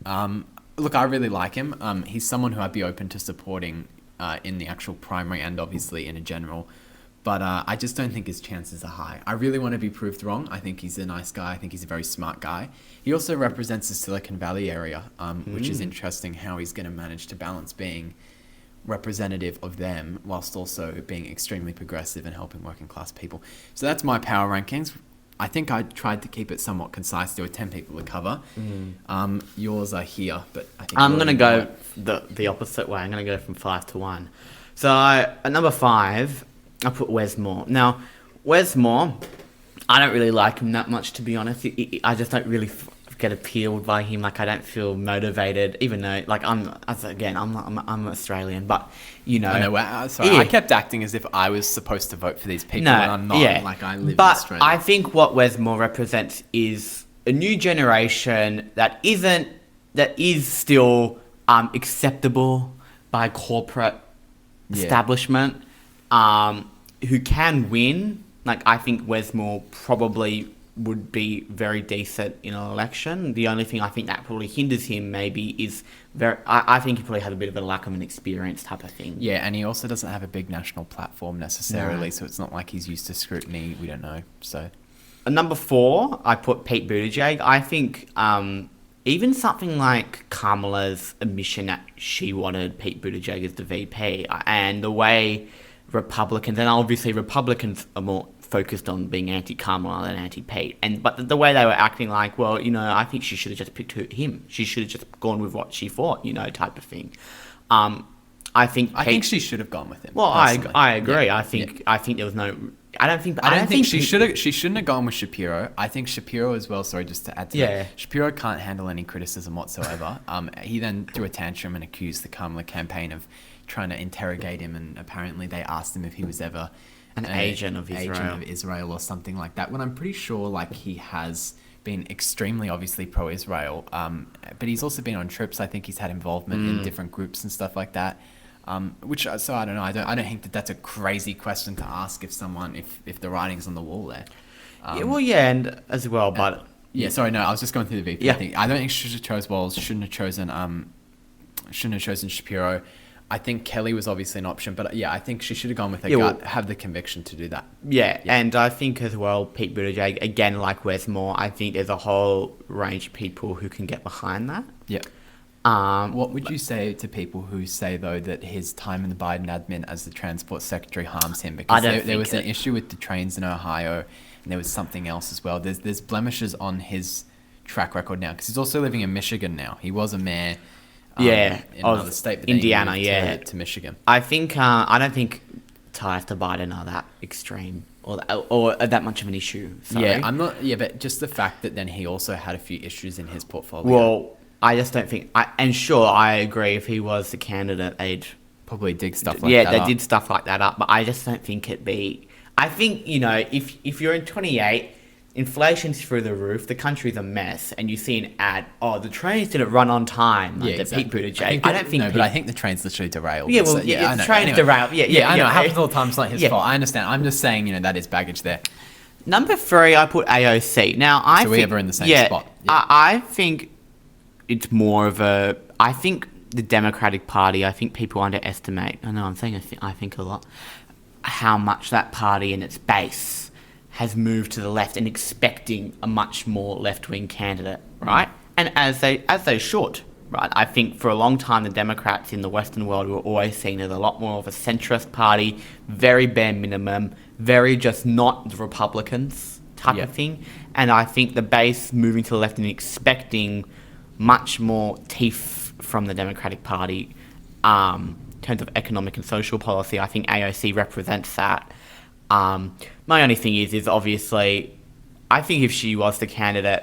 Look, I really like him. He's someone who I'd be open to supporting in the actual primary and obviously in a general. But I just don't think his chances are high. I really want to be proved wrong. I think he's a nice guy. I think he's a very smart guy. He also represents the Silicon Valley area, which is interesting how he's going to manage to balance being representative of them whilst also being extremely progressive and helping working class people. So that's my power rankings. I think I tried to keep it somewhat concise. There were 10 people to cover. Yours are here, but I think I'm going to go the opposite way. I'm going to go from 5 to 1. So at number 5, I put Wes Moore. Now, Wes Moore, I don't really like him that much, to be honest. I just don't really get appealed by him. I don't feel motivated, even though I'm Australian, but I know. Sorry, yeah. I kept acting as if I was supposed to vote for these people, No, and I'm not. yeah. I live but in Australia. I think what Wes Moore represents is a new generation that is still acceptable by corporate establishment, who can win. I think Wes Moore probably would be very decent in an election. The only thing I think that probably hinders him maybe is I think he probably has a bit of a lack of an experience type of thing. Yeah, and he also doesn't have a big national platform necessarily, so it's not like he's used to scrutiny. We don't know. So, At number 4, I put Pete Buttigieg. I think even something like Kamala's admission that she wanted Pete Buttigieg as the VP, and the way Republicans, and obviously Republicans are more focused on being anti-Kamala than anti-Pete, but the way they were acting I think she should have just picked him. She should have just gone with what she thought, type of thing. I think she should have gone with him. Well, personally. I agree. Yeah. I think there was no. I don't think she shouldn't have gone with Shapiro. I think Shapiro as well. Sorry, just to add to that. Shapiro can't handle any criticism whatsoever. He then threw a tantrum and accused the Kamala campaign of trying to interrogate him, and apparently they asked him if he was ever an agent of Israel or something like that. When I'm pretty sure he has been extremely obviously pro-Israel, but he's also been on trips. I think he's had involvement in different groups and stuff like that. I don't know. I don't think that's a crazy question to ask if the writing's on the wall there. And as well, but sorry, no, I was just going through the VP thing. I don't think she should have chose Walls. Shouldn't have chosen Shapiro. I think Kelly was obviously an option, but I think she should have gone with her gut, have the conviction to do that. Yeah, and I think as well, Pete Buttigieg, again, like Wes Moore, I think there's a whole range of people who can get behind that. Yeah. What would you say to people who say, though, that his time in the Biden admin as the transport secretary harms him? Because there was an issue with the trains in Ohio, and there was something else as well. There's blemishes on his track record now, because he's also living in Michigan now. He was a mayor in another state, but Indiana, to Michigan. I think I don't think ties to Biden are that extreme or that much of an issue. Sorry. Yeah, I'm not. Yeah, but just the fact that then he also had a few issues in his portfolio. Well, I just don't think. I agree. If he was the candidate, they'd probably dig stuff like that up. Yeah, they did stuff like that up. But I just don't think it'd be. I think if you're in 28. Inflation's through the roof, the country's a mess, and you see an ad, the trains didn't run on time, Pete Buttigieg. But I think the train's literally derailed. Yeah, the train's derailed. Yeah, I know. It happens all the time. It's not his fault. I understand. I'm just saying, that is baggage there. Number 3, I put AOC. Now, we're ever in the same spot. Yeah. I think it's more of a... I think the Democratic Party, I think people underestimate, I know I'm saying I think a lot, how much that party and its base has moved to the left and expecting a much more left-wing candidate, right? And as they should, right? I think for a long time the Democrats in the Western world were always seen as a lot more of a centrist party, very bare minimum, very just not the Republicans type of thing. And I think the base moving to the left and expecting much more teeth from the Democratic Party in terms of economic and social policy. I think AOC represents that. My only thing is obviously, I think if she was the candidate,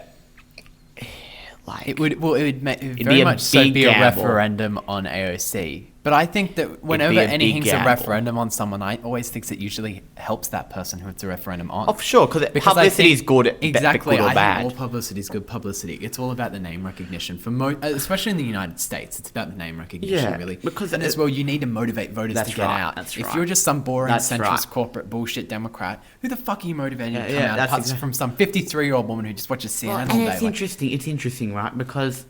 like it would it'd very be a much so big be a gamble. referendum on AOC. But I think that whenever be a big anything's a gamble. referendum on someone, I always think it usually helps that person who it's a referendum on. Oh, for sure, because I publicity is think- good, exactly. good or I bad. think all publicity is good publicity. It's all about the name recognition. Especially in the United States, it's about the name recognition, Yeah, really. because and as well, you need to motivate voters That's to get right, out. that's If right. you're just some boring That's centrist right. corporate bullshit Democrat, who the fuck are you motivating to come yeah, out that's apart from some 53-year-old woman who just watches CNN all And day? it's interesting. It's interesting, right? Because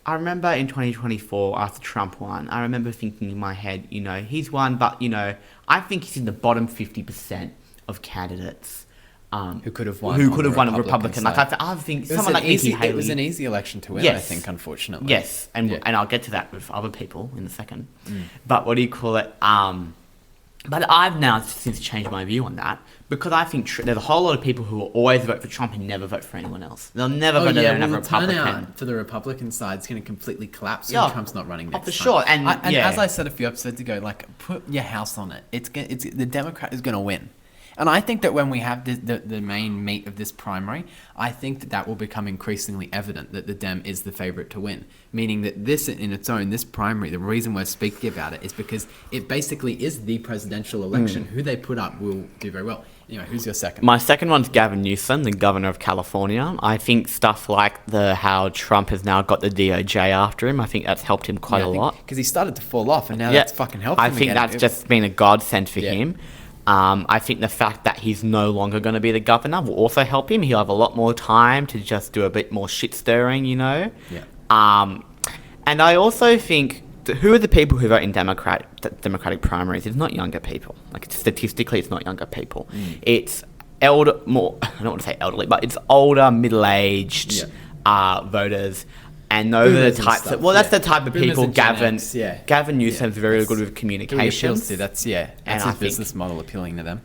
I remember in 2024, after Trump won, I remember thinking in my head, he's won, but, I think he's in the bottom 50% of candidates who could have won? Who on could the have won a Republican Republican? Like, side. I think It was someone like Nikki Haley. It was an easy election to win, I Yes. think, unfortunately. Yes, and Yeah. and I'll get to that with other people in a second. But what do you call it? But I've now since changed my view on that because I think there's a whole lot of people who will always vote for Trump and never vote for anyone else. They'll never vote for another the Republican. turnout for the Republican side is going to completely collapse when Yeah. Trump's not running next for time. sure. And yeah. as I said a few episodes ago, like put your house on it. It's the Democrat is going to win. And I think that when we have the main meat of this primary, I think that will become increasingly evident that the Dem is the favourite to win. Meaning that this in its own, this primary, the reason we're speaking about it is because it basically is the presidential election. Who they put up will do very well. Anyway, who's your second? My second one's Gavin Newsom, the governor of California. I think stuff like how Trump has now got the DOJ after him, I think that's helped him quite a lot. Because he started to fall off and now that's fucking helped him I think again. that's just been a godsend for him. I think the fact that he's no longer going to be the governor will also help him. He'll have a lot more time to just do a bit more shit stirring, Yeah. And I also think who are the people who vote in Democratic primaries? It's not younger people. Like statistically, it's not younger people. It's I don't want to say elderly, but it's older, middle-aged voters. And those are the types of... Well, that's the type of Boomers people and Gen Gavin... X, yeah. Gavin Newsom's very good with Who he appeals communications. to, that's And his I think- business model appealing to them.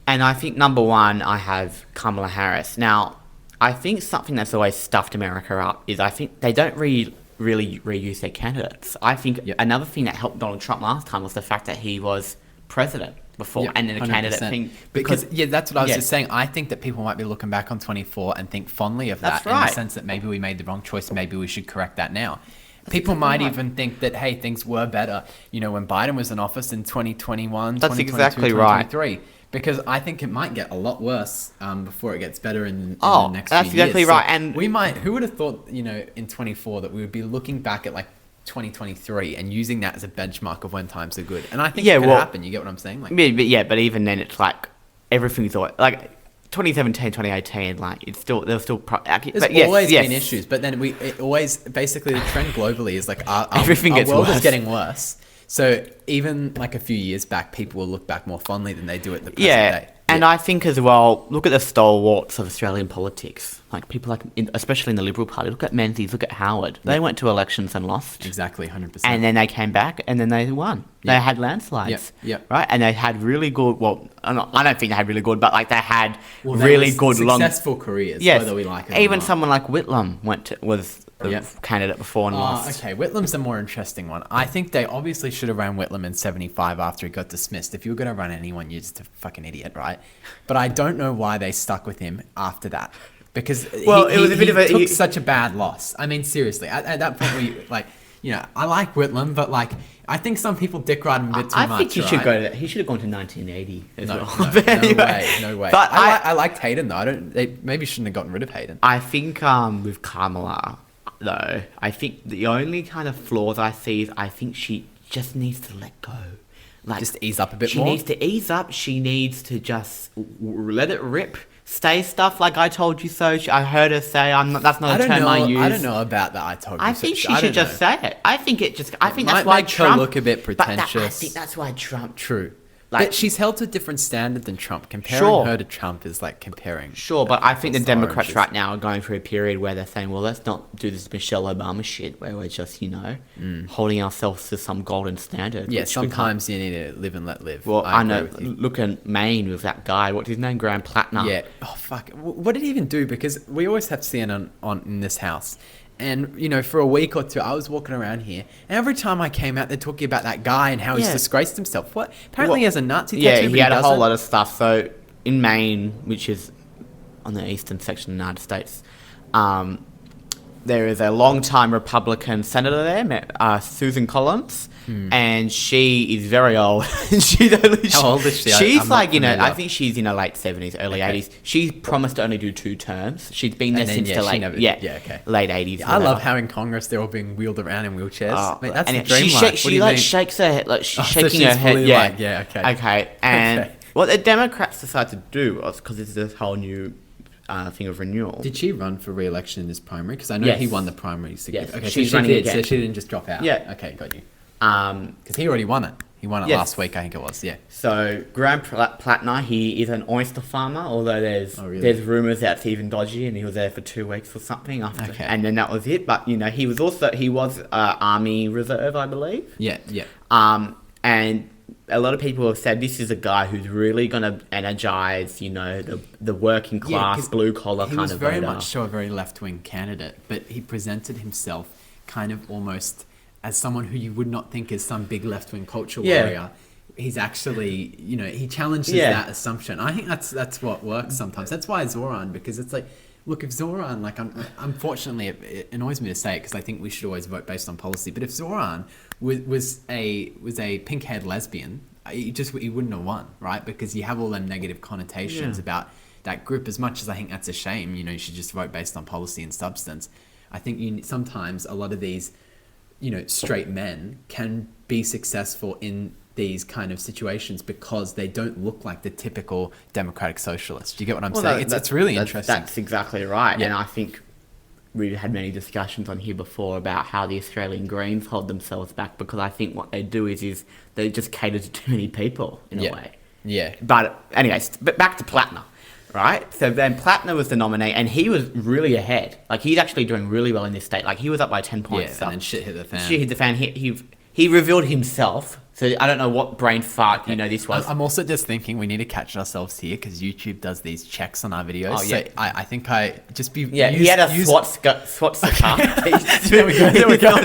And I think number one, I have Kamala Harris. Now, I think something that's always stuffed America up is I think they don't really reuse their candidates. I think another thing that helped Donald Trump last time was the fact that he was president before and then a candidate 100%. thing. Because that's what I was just saying. I think that people might be looking back on 24 and think fondly of that That's in right. the sense that maybe we made the wrong choice. Maybe we should correct that now. People might even think that, hey, things were better, when Biden was in office in 2021, That's 2022, exactly right. 2023. Because I think it might get a lot worse before it gets better in the next few years. That's exactly right. And we might, who would have thought, in 24 that we would be looking back at like 2023 and using that as a benchmark of when times are good. And I think it could happen. You get what I'm saying? Like, but even then, it's like everything's always like 2017, 2018. Like there's always been issues, but then it always basically the trend globally is like our Everything world gets is getting worse. So even like a few years back, people will look back more fondly than they do at the present day. And I think as well, look at the stalwarts of Australian politics. Like people especially in the Liberal Party. Look at Menzies, look at Howard. They went to elections and lost. Exactly, 100%. And then they came back and then they won. They had landslides. Right? And they had really good, I don't think they had really good, but like they had really good successful careers, whether we like it or even not. someone like Whitlam was the candidate before and lost. Okay, Whitlam's the more interesting one. I think they obviously should have ran Whitlam in 75 after he got dismissed. If you were going to run anyone, you're just a fucking idiot, right? But I don't know why they stuck with him after that. Because he took such a bad loss. I mean, seriously, at that point where I like Whitlam, but like, I think some people dick ride him a bit too much. I think he should go he should have gone to 1980 as well. No way. But I liked Hayden though. They maybe shouldn't have gotten rid of Hayden. I think with Kamala, though, I think the only kind of flaws I see is I think she just needs to let go. Like, Just ease up a bit she more? needs to ease up. She needs to just let it rip. say stuff like "I told you so." I heard her say, That's not a term I use. I don't know about that. I told you so. I think she should just say it. I think that's why make her Trump look a bit pretentious. I think that's why Trump. True. Like, but she's held to a different standard than Trump. Comparing Sure. her to Trump is like comparing. Sure, but I think the apples to Democrats oranges. right now are going through a period where they're saying, well, let's not do this Michelle Obama shit where we're just, holding ourselves to some golden standard. Yeah, which we can't. sometimes you need to live and let live. Well, I know. agree with you. Look at Maine with that guy. What's his name? Graham Plattner. Yeah. Oh fuck. What did he even do? Because we always have CNN on in this house, and for a week or two, I was walking around here, and every time I came out, they're talking about that guy and how he's Yeah. disgraced himself. What? Apparently, he has a Nazi Yeah, tattoo. he but had a whole doesn't. lot of stuff. So in Maine, which is on the eastern section of the United States, there is a long-time Republican senator there, Susan Collins, and she is very old. How old is she? She's I'm like, not familiar. I think she's in her late 70s, early 80s. She promised to only do 2 terms. She's been there And then, since yeah, the she late, never- yeah, yeah, okay. late 80s. I love how in Congress they're all being wheeled around in wheelchairs. Oh, Mate, that's and the dream she, life. shake- What she do you like mean? shakes her head, like she's Oh, so shaking she's her head. fully Yeah, like, yeah, okay. Okay, and Okay. what the Democrats decided to do was because it's this whole new thing of renewal. Did she run for re-election in this primary? Because I know Yes. he won the primary. So Yes, Okay, she's so running she did. again. So she didn't just drop out. Yeah. Okay, got you. Um, Because he already won it. He won it Yes. last week, I think it was. Yeah. So Graham Plattner, he is an oyster farmer, although there's Oh, really? there's rumours that's even dodgy, and he was there for 2 weeks or something after, Okay. and then that was it. But he was Army Reserve, I believe. Yeah, yeah. And a lot of people have said this is a guy who's really going to energize, the working class, 'cause blue collar He kind was of very voter. much so a very left-wing candidate, but he presented himself kind of almost as someone who you would not think is some big left-wing culture Yeah. warrior. He's actually, he challenges Yeah. that assumption. I think that's what works sometimes. That's why Zoran, because it's like, look, if Zoran, like, unfortunately, it annoys me to say it because I think we should always vote based on policy. But if Zoran was a pink-haired lesbian, he wouldn't have won, right? Because you have all them negative connotations about that group. As much as I think that's a shame, you should just vote based on policy and substance. I think sometimes a lot of these, straight men can be successful in these kind of situations because they don't look like the typical democratic socialist. Do you get what I'm saying? It's really interesting. That's exactly right. Yeah. And I think we've had many discussions on here before about how the Australian Greens hold themselves back because I think what they do is they just cater to too many people in a way. Yeah. But anyways, back to Plattner, right? So then Plattner was the nominee, and he was really ahead. Like he's actually doing really well in this state. Like he was up by 10 points. Yeah, and then shit hit the fan. Shit hit the fan. He revealed himself. So I don't know what brain fart this was. I'm also just thinking we need to catch ourselves here because YouTube does these checks on our videos. Oh, yeah. So I think I just be he had a swastika. There we go. There we go.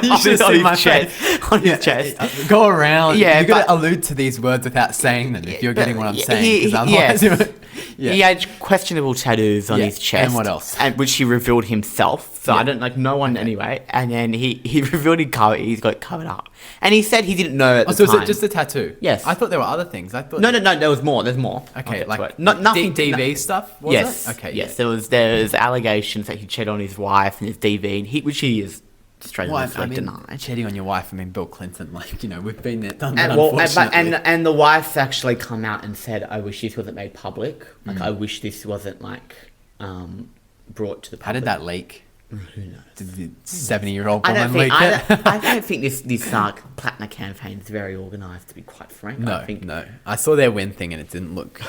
You should have seen my on his chest. Go around. Yeah, you got but- to allude to these words without saying them if you're getting what I'm Yeah, saying. Because otherwise, He had questionable tattoos on his chest. And what else? And which he revealed himself. So I don't no one anyway. And then he revealed he's got it covered up. And he said he didn't know at the so time. is it just a tattoo? Yes. I thought there were other things. I thought No, there was more. There's more. Okay, I'll get to like it. Nothing. DV stuff. Was Yes. It? Okay. Yes. Yeah. There was allegations that he cheated on his wife and his DV, and which he is strenuously denied. cheating on your wife. I mean, Bill Clinton. Like we've been there, done And, that. Unfortunately. and the wife's actually come out and said, "I wish this wasn't made public. Like I wish this wasn't brought to the public." How did that leak? Who knows? Did the 70-year-old I woman don't think. leak it? I don't think this Plattner campaign is very organised. To be quite frank, No. I saw their win thing and it didn't look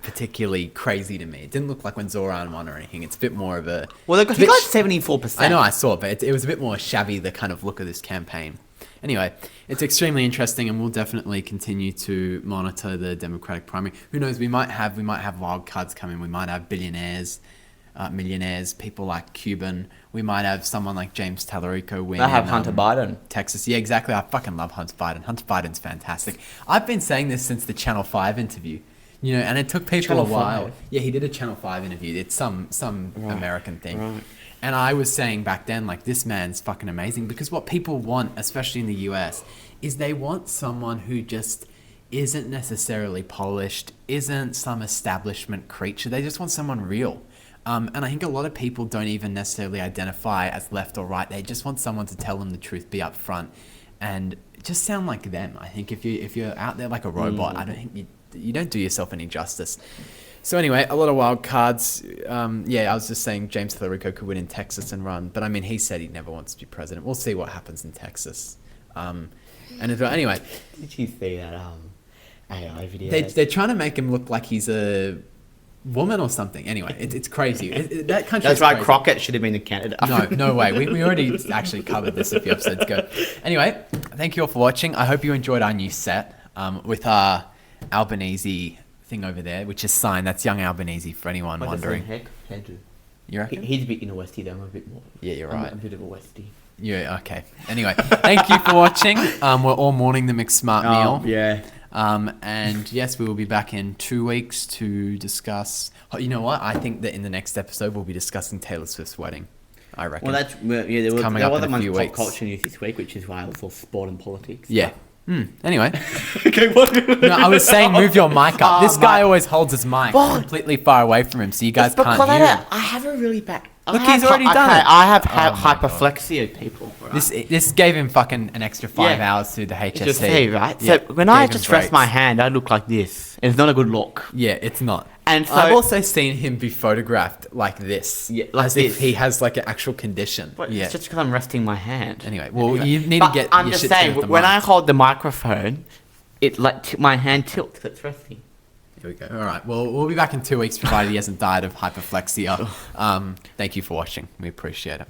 particularly crazy to me. It didn't look like when Zoran won or anything. It's a bit more of a. Well, he got 74%. I know, I saw it, but it was a bit more shabby, the kind of look of this campaign. Anyway, it's extremely interesting, and we'll definitely continue to monitor the Democratic primary. Who knows? We might have wild cards coming. We might have billionaires, millionaires, people like Cuban. We might have someone like James Tallarico win. I have Hunter Biden. Texas. Yeah, exactly. I fucking love Hunter Biden. Hunter Biden's fantastic. I've been saying this since the Channel 5 interview. And it took people Channel a while. 5? Yeah, he did a Channel 5 interview. It's some American thing. Right. And I was saying back then, like, this man's fucking amazing because what people want, especially in the US, is they want someone who just isn't necessarily polished, isn't some establishment creature. They just want someone real. And I think a lot of people don't even necessarily identify as left or right. They just want someone to tell them the truth, be upfront, and just sound like them. I think if you're out there like a robot, I don't think you don't do yourself any justice. So anyway, a lot of wild cards. I was just saying James Tallarico could win in Texas and run, but I mean, he said he never wants to be president. We'll see what happens in Texas. Anyway, Did you see that AI video? they're trying to make him look like he's a woman or something. Anyway, it's crazy. That country. That's right. Crazy. Crockett should have been a candidate. No way. We already actually covered this a few episodes ago. Anyway, thank you all for watching. I hope you enjoyed our new set with our Albanese thing over there, which is signed. That's young Albanese for anyone wondering. You reckon? He's a bit in a Westie though. I'm a bit more. Yeah, you're right. I'm a bit of a Westie. Yeah, okay. Anyway, thank you for watching. We're all mourning the McSmart meal. Yeah. And yes, we will be back in 2 weeks to discuss. Oh, you know what? I think that in the next episode we'll be discussing Taylor Swift's wedding. I reckon. Well, there coming up in wasn't a much few pop weeks. culture news this week, which is why it was all sport and politics. Yeah. Anyway, Okay, what? no, I was saying move your mic up. This guy mic. always holds his mic What? completely far away from him, so you guys It's can't because hear him. I have a really bad. Look, he's already done it. I have Oh my God. hyperflexia, people. Right? This gave him fucking an extra 5 Yeah. hours through the HSC. Just see, right? Yeah, So when I gave him just rest my breaks. hand, I look like this. And it's not a good look. Yeah, it's not. And so I've also seen him be photographed like this. Yeah, like as if this. he has like an actual condition. But Yeah. it's just because I'm resting my hand. Anyway, well, you need to But get I'm your just shit saying, together with the when mic. I hold the microphone, it my hand tilts because it's resting. Here we go. All right. Well, we'll be back in 2 weeks, provided he hasn't died of hyperflexia. Thank you for watching. We appreciate it.